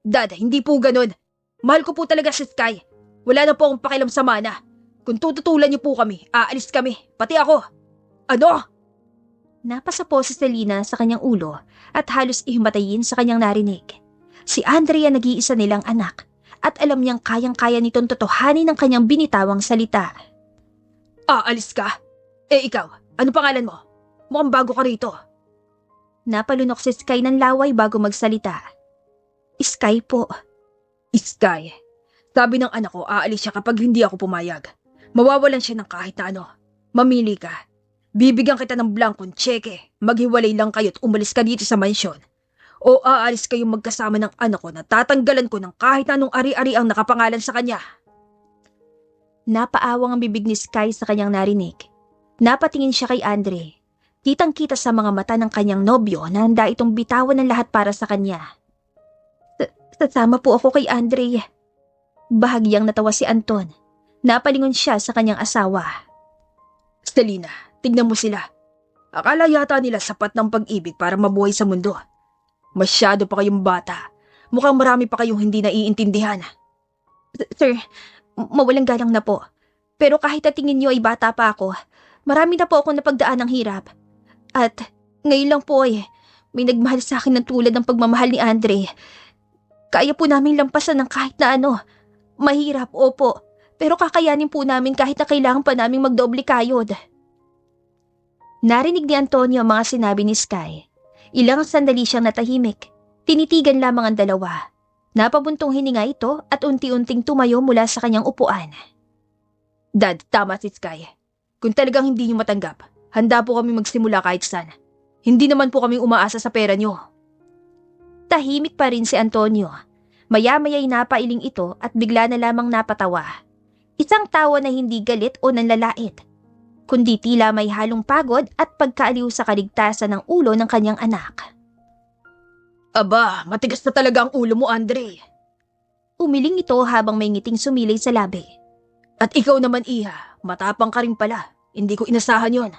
Dad, hindi po ganun. Mahal ko po talaga si Sky. Wala na po akong pakialam sa mana. Kung tututulan niyo po kami, aalis kami. Pati ako. Ano?
Napasa po si Selena sa kanyang ulo at halos ihimatayin sa kanyang narinig. Si Andrea nag-iisa nilang anak at alam niyang kayang-kaya nitong totohanin ang kanyang binitawang salita.
Aalis ka? Ikaw, ano pangalan mo? Mukhang bago ka rito.
Napalunok si Sky ng laway bago magsalita. Sky po.
Sky. Sabi ng anak ko, aalis siya kapag hindi ako pumayag. Mawawalan siya ng kahit na ano. Mamili ka. Bibigyan kita ng blankong tseke. Maghiwalay lang kayo at umalis ka dito sa mansyon. O aalis kayong magkasama ng anak ko na tatanggalan ko ng kahit anong ari-ari ang nakapangalan sa kanya.
Napaawang ang bibig ni Sky sa kanyang narinig. Napatingin siya kay Andre. Kitang-kita sa mga mata ng kanyang nobyo na handa itong bitawan ng lahat para sa kanya. Sasama po ako kay Andre. Bahagyang natawa si Anton. Napalingon siya sa kanyang asawa.
Selena, tignan mo sila. Akala yata nila sapat ng pag-ibig para mabuhay sa mundo. Masyado pa kayong bata. Mukhang marami pa kayong hindi naiintindihan.
Sir, mawalang galang na po. Pero kahit na tingin niyo ay bata pa ako, marami na po akong napagdaan ng hirap. At ngayon lang po may nagmahal sa akin ng tulad ng pagmamahal ni Andre. Kaya po namin lampasan ng kahit na ano. Mahirap, opo. Pero kakayanin po namin kahit na kailangan pa naming magdoble kayod. Narinig ni Antonio ang mga sinabi ni Sky. Ilang sandali siyang natahimik. Tinitigan lamang ang dalawa. Napabuntong hininga ito at unti-unting tumayo mula sa kanyang upuan.
Dad, tama si Sky. Kung talagang hindi niyo matanggap, handa po kami magsimula kahit saan. Hindi naman po kami umaasa sa pera niyo.
Tahimik pa rin si Antonio. Maya-maya'y napailing ito at bigla na lamang napatawa. Isang tawa na hindi galit o nanlalait, kundi tila may halong pagod at pagkaaliw sa kaligtasan ng ulo ng kanyang anak.
Aba, matigas na talaga ang ulo mo, Andre.
Umiling ito habang may ngiting sumilay sa labi.
At ikaw naman, Iha, matapang ka rin pala. Hindi ko inasahan yon.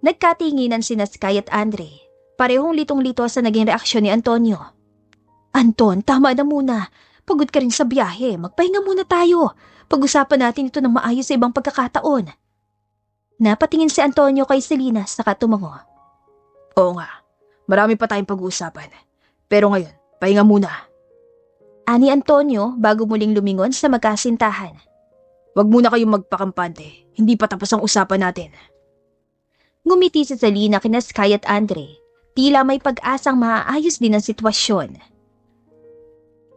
Nagkatinginan sina Sky at Andre. Parehong litong-lito sa naging reaksyon ni Antonio. Anton, tama na muna. Pagod ka rin sa biyahe. Magpahinga muna tayo. Pag-usapan natin ito ng maayos sa ibang pagkakataon. Napatingin si Antonio kay Selena saka tumango.
Oo nga. Marami pa tayong pag-uusapan. Pero ngayon, pahinga muna.
Ani Antonio bago muling lumingon sa magkasintahan.
Huwag muna kayong magpakampante. Hindi pa tapos ang usapan natin.
Ngumiti si Selena kina Sky at Andre. Tila may pag-asang maaayos din ang sitwasyon.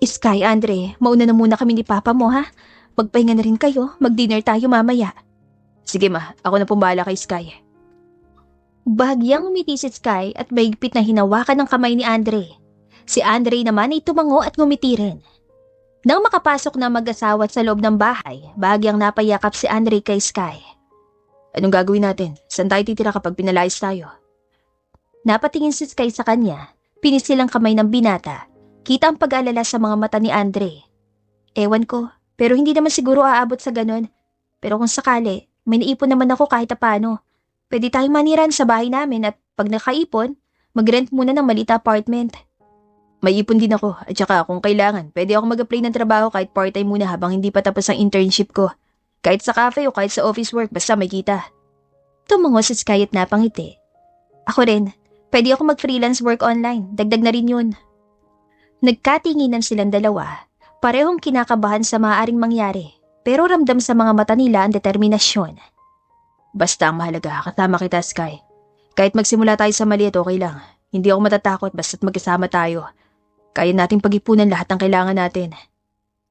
Sky, Andre, mauna na muna kami ni Papa mo ha. Magpahinga na rin kayo, mag-dinner tayo mamaya.
Sige ma, ako na pumbala kay Sky.
Bahagyang umiti si Sky at mahigpit na hinawakan ng kamay ni Andre. Si Andre naman ay tumango at ngumiti rin. Nang makapasok na mag-asawa sa loob ng bahay, bahagyang napayakap si Andre kay Sky.
Anong gagawin natin? Saan tayo titira kapag pinalayas tayo?
Napatingin si Sky sa kanya, pinisil ang kamay ng binata. Kita ang pag-alala sa mga mata ni Andre. Ewan ko, pero hindi naman siguro aabot sa ganon. Pero kung sakali, may naipon naman ako kahit paano. Pwede tayong maniran sa bahay namin at pag nakaipon, mag-rent muna ng maliit na apartment.
May ipon din ako at saka kung kailangan, pwede ako mag-apply ng trabaho kahit part-time muna habang hindi pa tapos ang internship ko. Kahit sa cafe o kahit sa office work, basta may kita.
Tumango si Sky at napangiti. Ako rin, pwede ako mag-freelance work online, dagdag na rin yun. Nagkatinginan silang dalawa, parehong kinakabahan sa maaaring mangyari, pero ramdam sa mga mata nila ang determinasyon.
Basta ang mahalaga, kasama kita Sky. Kahit magsimula tayo sa maliit, okay lang. Hindi ako matatakot basta't magkasama tayo. Kaya nating pag-ipunan lahat ng kailangan natin.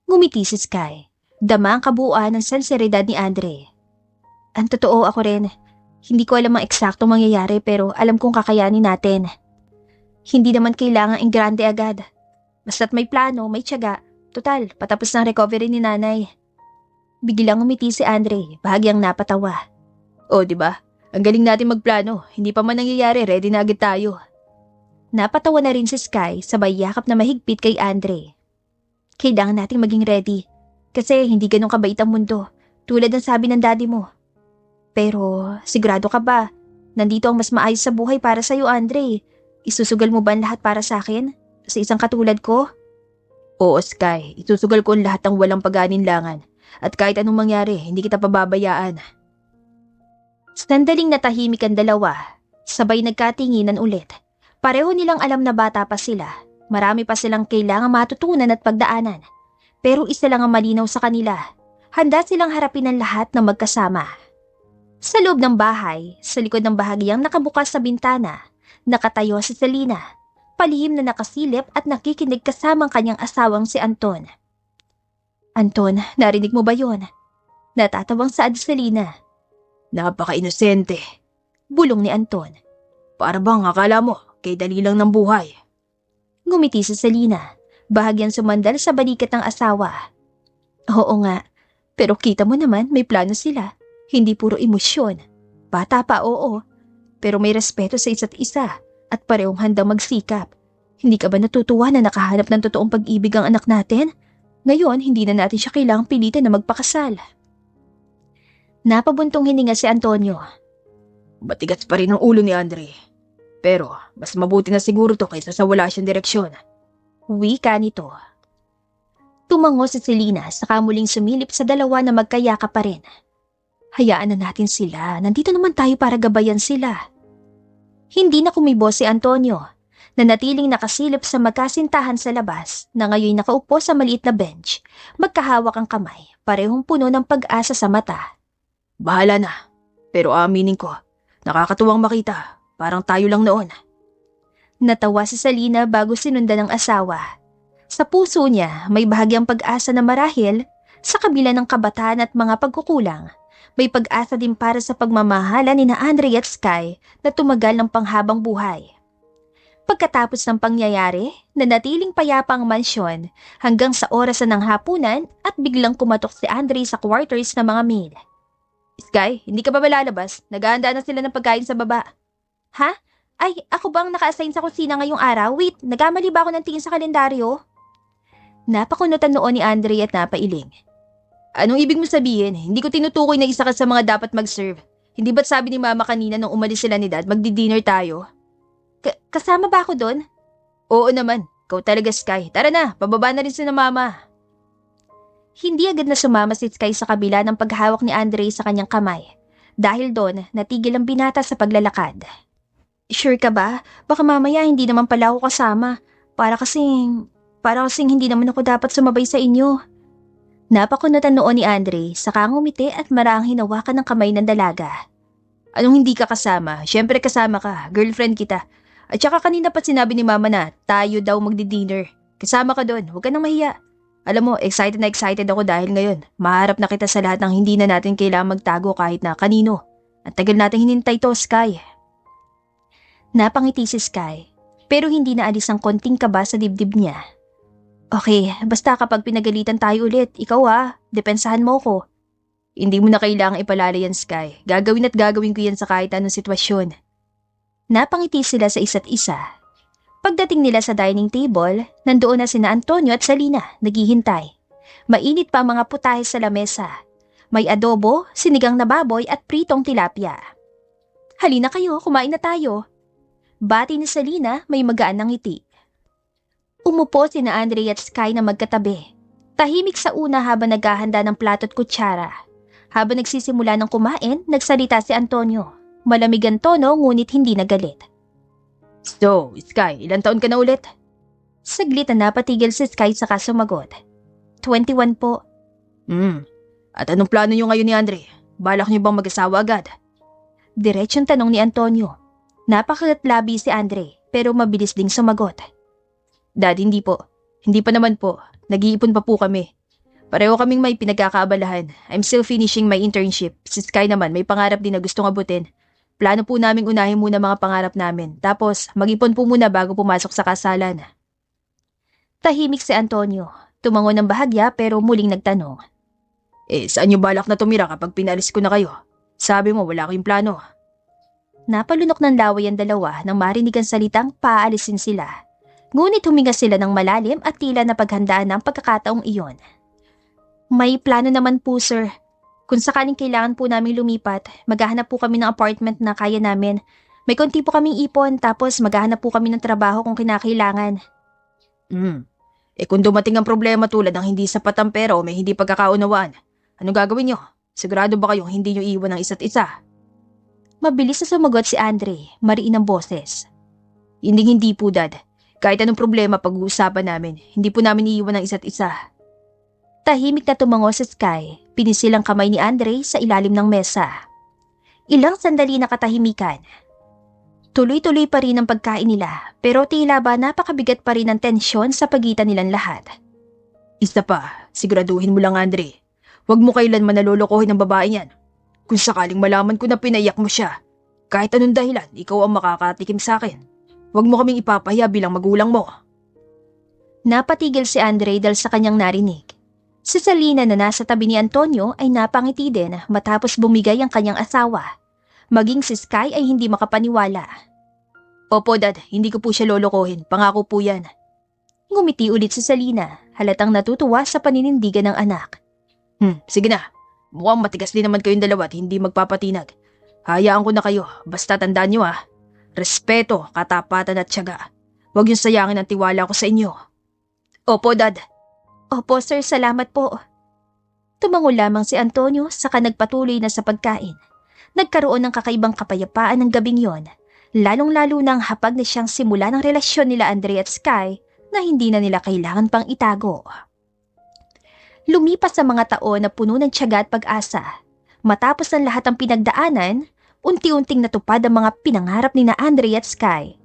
Ngumiti si Sky. Dama ang kabuuan ng sinseridad ni Andre. Ang totoo ako rin, hindi ko alam ang eksaktong mangyayari pero alam kong kakayanin natin. Hindi naman kailangan ang grande agad. Basta't may plano, may tiyaga. Total, patapos ng recovery ni nanay. Biglang ngumiti si Andre, bahagyang napatawa.
O, di ba? Ang galing natin magplano. Hindi pa man nangyayari, ready na agad tayo.
Napatawa na rin si Sky, sabay yakap na mahigpit kay Andre. Kailangan nating maging ready. Kasi hindi ganun kabait ang mundo, tulad ng sabi ng daddy mo. Pero, sigurado ka ba? Nandito ang mas maayos sa buhay para sa'yo, Andre. Isusugal mo ba ang lahat para sa akin? Sa isang katulad ko?
Oo, Sky. Isusugal ko ang lahat ng walang pag-aalinlangan. At kahit anong mangyari, hindi kita pababayaan.
Sandaling natahimik ang dalawa. Sabay nagkatinginan ulit. Pareho nilang alam na bata pa sila. Marami pa silang kailangang matutunan at pagdaanan. Pero isa lang ang malinaw sa kanila. Handa silang harapin ang lahat na magkasama. Sa loob ng bahay, sa likod ng bahagyang nakabukas sa bintana, nakatayo si Selena. Palihim na nakasilip at nakikinig kasamang kanyang asawang si Anton. Anton, narinig mo ba yon? Natatawang saad si Selena.
Napaka-inosente.
Bulong ni Anton.
Para bang akala mo, kay dali lang ng buhay.
Ngumiti si Selena, bahagyang sumandal sa balikat ng asawa. Oo nga, pero kita mo naman may plano sila. Hindi puro emosyon. Bata pa, oo. Pero may respeto sa isa't isa at parehong handang magsikap. Hindi ka ba natutuwa na nakahanap ng totoong pag-ibig ang anak natin? Ngayon, hindi na natin siya kailangang pilitin na magpakasal. Napabuntong hininga si Antonio.
Matigas pa rin ang ulo ni Andre. Pero, mas mabuti na siguro to kaysa sa wala siyang direksyon.
Wika nito. Tumango si Selena saka muling sumilip sa dalawa na magkayaka pa rin. Hayaan na natin sila. Nandito naman tayo para gabayan sila. Hindi na kumibo si Antonio, na natiling nakasilip sa magkasintahan sa labas na ngayon nakaupo sa maliit na bench, magkahawak ang kamay, parehong puno ng pag-asa sa mata.
Bahala na, pero aaminin ko, nakakatuwang makita, parang tayo lang noon.
Natawa si Selena bago sinundan ng asawa. Sa puso niya may bahagyang pag-asa na marahil, sa kabila ng kabataan at mga pagkukulang, may pag-asa din para sa pagmamahala ni na Andre at Sky na tumagal ng panghabang buhay. Pagkatapos ng pangyayari, nanatiling payapa ang mansyon hanggang sa oras ng hapunan at biglang kumatok si Andre sa quarters ng mga maid.
Sky, hindi ka ba malalabas? Naghahanda na sila ng pagkain sa baba.
Ha? Ay, ako bang naka-assign sa kusina ngayong araw? Wait, nagkamali ba ako ng tingin sa kalendaryo? Napakunutan noon ni Andre at napailing.
Anong ibig mo sabihin? Hindi ko tinutukoy na isa ka sa mga dapat mag-serve. Hindi ba't sabi ni Mama kanina nung umalis sila ni Dad, magdi-dinner tayo?
Kasama ba ako doon?
Oo naman. Ikaw talaga, Sky. Tara na, pababa na rin si na Mama.
Hindi agad na sumama si Sky sa kabila ng paghawak ni Andre sa kanyang kamay. Dahil doon, natigil ang binata sa paglalakad. Sure ka ba? Baka mamaya hindi naman pala ako kasama. Para kasing hindi naman ako dapat sumabay sa inyo. Napakunutan noon ni Andre, saka ngumiti at marahang hinawakan ng kamay ng dalaga.
Anong hindi ka kasama? Siyempre kasama ka. Girlfriend kita. At saka kanina pa sinabi ni Mama na tayo daw magdi-dinner. Kasama ka doon, huwag ka nang mahiya. Alam mo, excited na excited ako dahil ngayon, maharap na kita sa lahat ng hindi na natin kailangang magtago kahit na kanino. At tagal natin hinintay to, Sky.
Napangiti si Sky, pero hindi na alis ang konting kaba sa dibdib niya. Okay, basta kapag pinagalitan tayo ulit, ikaw depensahan mo ko.
Hindi mo na kailangang ipalala yan, Sky. Gagawin at gagawin ko yan sa kahit anong sitwasyon.
Napangiti sila sa isa't isa. Pagdating nila sa dining table, nandoon na sina Antonio at Salina, naghihintay. Mainit pa ang mga putahe sa lamesa. May adobo, sinigang na baboy at pritong tilapia. Halina kayo, kumain na tayo. Bati ni Salina, may magaan ng ngiti. Umupo sina Andre at Sky na magkatabi. Tahimik sa una habang naghahanda ng plato at kutsara. Habang nagsisimula ng kumain, nagsalita si Antonio. Malamig ang tono ngunit hindi nagalit.
So, Sky, ilang taon ka na ulit?
Saglit na napatigil si Sky saka sumagot. 21 po.
At anong plano niyo ngayon ni Andre? Balak niyo bang mag-asawa agad?
Diretsong tanong ni Antonio. Napakalatlabi si Andre pero mabilis ding sumagot.
Dad, hindi po. Hindi pa naman po. Nag-iipon pa po kami. Pareho kaming may pinagkakaabalahan. I'm still finishing my internship. Si Sky naman may pangarap din na gustong abutin. Plano po naming unahin muna mga pangarap namin. Tapos mag-ipon po muna bago pumasok sa kasalan.
Tahimik si Antonio. Tumango ng bahagya pero muling nagtanong.
Saan niyo balak na tumira kapag pinalis ko na kayo? Sabi mo wala kayong plano.
Napalunok ng laway ang dalawa nang marinig ang salitang paalisin sila. Ngunit huminga sila ng malalim at tila napaghandaan ng pagkakataong iyon. May plano naman po, sir. Kung sakaling kailangan po namin lumipat, maghahanap po kami ng apartment na kaya namin. May konti po kaming ipon tapos maghahanap po kami ng trabaho kung kinakailangan.
Kung dumating ang problema tulad ng hindi sapat ang pera o may hindi pagkakaunawaan, anong gagawin niyo? Sigurado ba kayong hindi niyo iiwan ang isa't isa?
Mabilis na sumagot si Andre, mariin ang boses.
Hindi po, Dad. Kahit anong problema pag-uusapan namin, hindi po namin iiwan ang isa't isa.
Tahimik na tumango si Sky, pinisil ang kamay ni Andre sa ilalim ng mesa. Ilang sandali na katahimikan. Tuloy-tuloy pa rin ang pagkain nila, pero tila ba napakabigat pa rin ang tensyon sa pagitan nilang lahat.
Isa pa, siguraduhin mo lang, Andre. Huwag mo kailanman nalolokohin ang babae yan. Kung sakaling malaman ko na pinaiyak mo siya, kahit anong dahilan, ikaw ang makakatikim sa akin. Huwag mo kaming ipapahiya bilang magulang mo.
Napatigil si Andre dahil sa kanyang narinig. Si Salina na nasa tabi ni Antonio ay napangiti din matapos bumigay ang kanyang asawa. Maging si Sky ay hindi makapaniwala.
Opo, Dad, hindi ko po siya lolokohin. Pangako po yan.
Ngumiti ulit si Salina, halatang natutuwa sa paninindigan ng anak.
Sige na. Mukhang matigas din naman kayong dalawa at hindi magpapatinag. Hayaan ko na kayo, basta tandaan nyo respeto, katapatan at tiyaga. Huwag yung sayangin ang tiwala ko sa inyo. Opo, Dad.
Opo, sir, salamat po. Tumango lamang si Antonio saka nagpatuloy na sa pagkain. Nagkaroon ng kakaibang kapayapaan ng gabing yon, lalong-lalo nang hapag na siyang simula ng relasyon nila Andre at Sky na hindi na nila kailangan pang itago. Lumipas ang mga taon na puno ng tiyaga at pag-asa. Matapos ang lahat ng pinagdaanan, unti-unting natupad ang mga pinangarap ni na Andre at Sky.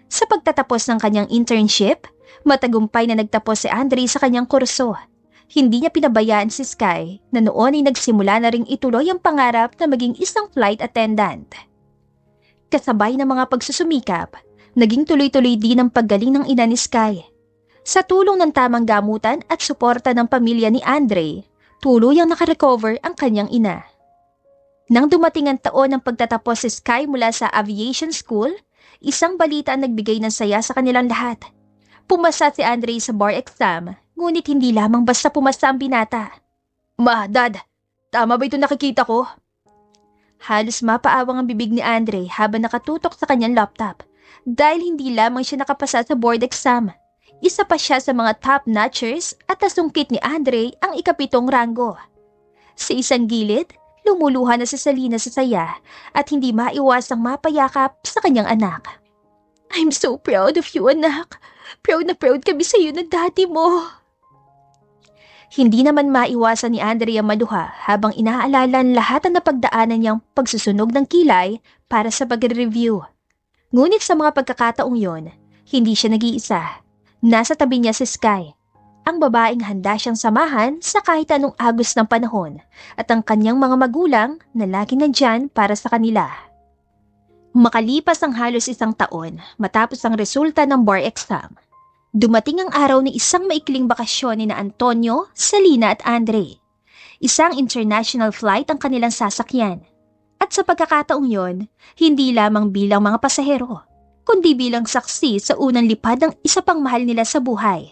Sa pagtatapos ng kanyang internship, matagumpay na nagtapos si Andre sa kanyang kurso. Hindi niya pinabayaan si Sky na noon ay nagsimula na ring ituloy ang pangarap na maging isang flight attendant. Kasabay ng mga pagsusumikap, naging tuloy-tuloy din ang paggaling ng ina ni Sky. Sa tulong ng tamang gamutan at suporta ng pamilya ni Andre, tuluyang nakarecover ang kanyang ina. Nang dumating ang taon ng pagtatapos si Sky mula sa aviation school, isang balita ang nagbigay ng saya sa kanilang lahat. Pumasa si Andre sa bar exam, ngunit hindi lamang basta pumasa ang binata.
Ma, Dad, tama ba ito nakikita ko?
Halos mapaawang ang bibig ni Andre habang nakatutok sa kanyang laptop dahil hindi lamang siya nakapasa sa board exam. Isa pa siya sa mga top-notchers at nasungkit ni Andre ang ika-7 ranggo. Sa isang gilid, lumuluha na si Salina sa saya at hindi maiwasang mapayakap sa kanyang anak. I'm so proud of you, anak. Proud na proud kami sa iyo na daddy mo. Hindi naman maiwasan ni Andre ang maluha habang inaalala ang lahat ang napagdaanan niyang pagsusunog ng kilay para sa pag-review. Ngunit sa mga pagkakataong yon, hindi siya nag-iisa. Nasa tabi niya si Sky, ang babaeng handa siyang samahan sa kahit anong agos ng panahon at ang kanyang mga magulang na laging nandyan para sa kanila. Makalipas ang halos 1 taon matapos ang resulta ng bar exam, dumating ang araw ng isang maikling bakasyon ni na Antonio, Selena at Andre. Isang international flight ang kanilang sasakyan. At sa pagkakataong yon, hindi lamang bilang mga pasahero, kundi bilang saksi sa unang lipad ng isa pang mahal nila sa buhay.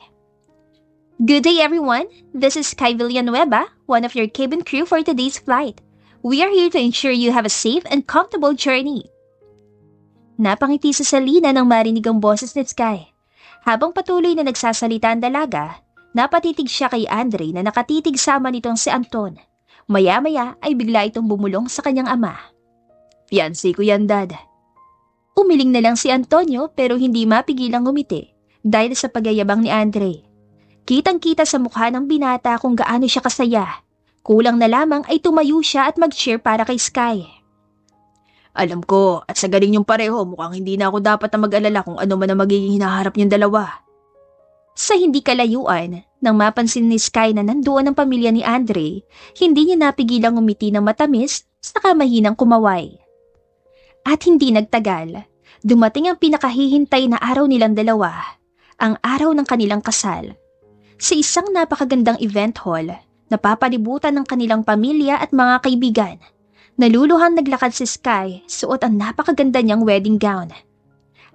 Good day everyone! This is Sky Villanueva, one of your cabin crew for today's flight. We are here to ensure you have a safe and comfortable journey. Napangiti si Selena nang marinig ang boses ni Sky. Habang patuloy na nagsasalita ang dalaga, napatitig siya kay Andre na nakatitig sama nitong si Anton. Maya-maya ay bigla itong bumulong sa kanyang ama. Fiancé ko yan, Dad. Umiling na lang si Antonio pero hindi mapigilang ngumiti dahil sa pagyayabang ni Andre. Kitang-kita sa mukha ng binata kung gaano siya kasaya. Kulang na lamang ay tumayo siya at mag-cheer para kay Sky. Alam ko, at sa galing niyong pareho, mukhang hindi na ako dapat na mag-alala kung ano man ang magiging hinaharap niyong dalawa. Sa hindi kalayuan, nang mapansin ni Sky na nandoon ang pamilya ni Andre, hindi niya napigilang umiti ng matamis saka mahinang kumaway. At hindi nagtagal, dumating ang pinakahihintay na araw nilang dalawa, ang araw ng kanilang kasal. Sa isang napakagandang event hall, napapalibutan ng kanilang pamilya at mga kaibigan. Naluluhang naglakad si Sky, suot ang napakaganda niyang wedding gown.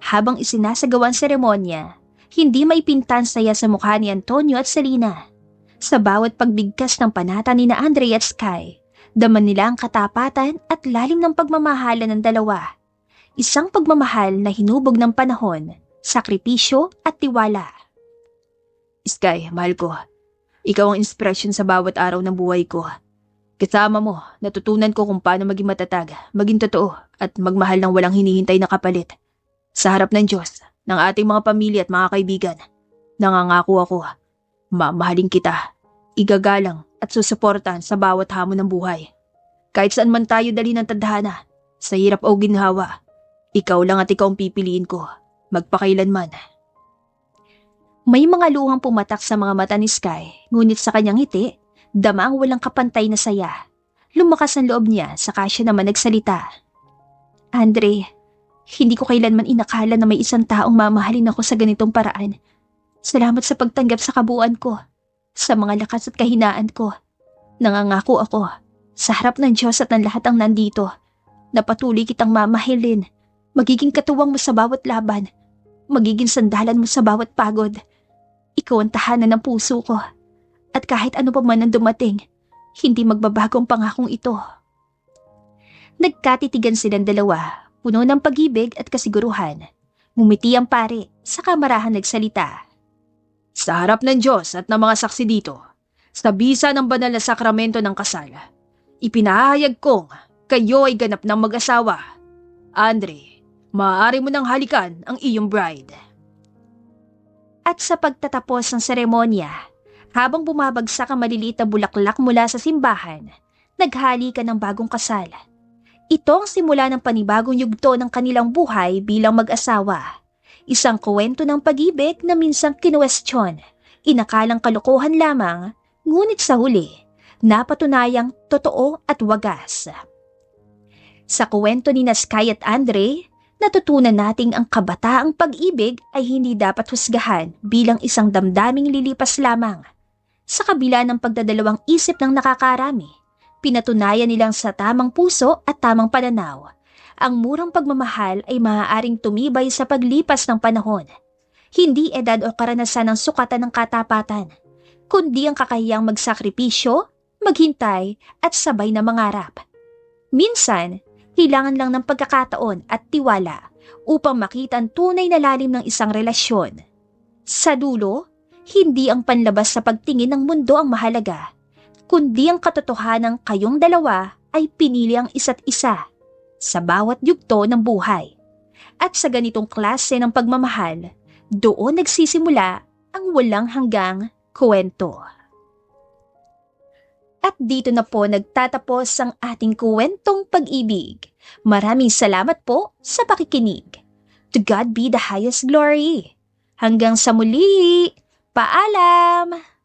Habang isinasagawa ang seremonya, hindi maipintan saya sa mukha ni Antonio at Selena. Sa bawat pagbigkas ng panata ni na Andre at Sky, daman nila ang katapatan at lalim ng pagmamahalan ng dalawa. Isang pagmamahal na hinubog ng panahon, sakripisyo at tiwala. Sky, mahal ko. Ikaw ang inspirasyon sa bawat araw ng buhay ko. Kasama mo, natutunan ko kung paano maging matatag, maging totoo, at magmahal ng walang hinihintay na kapalit. Sa harap ng Diyos, ng ating mga pamilya at mga kaibigan, nangangako ako, mamahalin kita, igagalang at susuportahan sa bawat hamon ng buhay. Kahit saan man tayo dali ng tadhana, sa hirap o ginhawa, ikaw lang at ikaw ang pipiliin ko, magpakailanman. May mga luhang pumatak sa mga mata ni Sky, ngunit sa kanyang ngiti, dama ang walang kapantay na saya. Lumakas ang loob niya, saka siya naman nagsalita. Andre, hindi ko kailanman inakala na may isang taong mamahalin ako sa ganitong paraan. Salamat sa pagtanggap sa kabuuan ko, sa mga lakas at kahinaan ko. Nangangako ako, sa harap ng Diyos at ng lahat ang nandito, na patuloy kitang mamahilin, magiging katuwang mo sa bawat laban, magiging sandalan mo sa bawat pagod. Ikaw ang tahanan ng puso ko. At kahit ano pa man ang dumating, hindi magbabago ang pangakong ito. Nagkatitigan silang dalawa, puno ng pag-ibig at kasiguruhan. Ngumiti ang pare, saka marahan nagsalita. Sa harap ng Diyos at ng mga saksi dito, sa bisa ng banal na sakramento ng kasal, ipinahayag kong kayo ay ganap ng mag-asawa. Andre, maaari mo nang halikan ang iyong bride. At sa pagtatapos ng seremonya, habang bumabagsak ang maliliit na bulaklak mula sa simbahan, naghalikan ng bagong kasal. Ito ang simula ng panibagong yugto ng kanilang buhay bilang mag-asawa. Isang kwento ng pag-ibig na minsang kinuwestiyon, inakalang kalokohan lamang, ngunit sa huli, napatunayang totoo at wagas. Sa kwento ni Sky at Andre, natutunan nating ang kabataang pag-ibig ay hindi dapat husgahan bilang isang damdaming lilipas lamang. Sa kabila ng pagdadalawang isip ng nakakarami, pinatunayan nilang sa tamang puso at tamang pananaw, ang murang pagmamahal ay maaaring tumibay sa paglipas ng panahon. Hindi edad o karanasan ang sukatan ng katapatan, kundi ang kakayahang magsakripisyo, maghintay at sabay na mangarap. Minsan, kailangan lang ng pagkakataon at tiwala upang makita ang tunay na lalim ng isang relasyon. Sa dulo, hindi ang panlabas sa pagtingin ng mundo ang mahalaga, kundi ang katotohanang kayong dalawa ay pinili ang isa't isa sa bawat yugto ng buhay. At sa ganitong klase ng pagmamahal, doon nagsisimula ang walang hanggang kwento. At dito na po nagtatapos ang ating kwentong pag-ibig. Maraming salamat po sa pakikinig. To God be the highest glory. Hanggang sa muli. Paalam!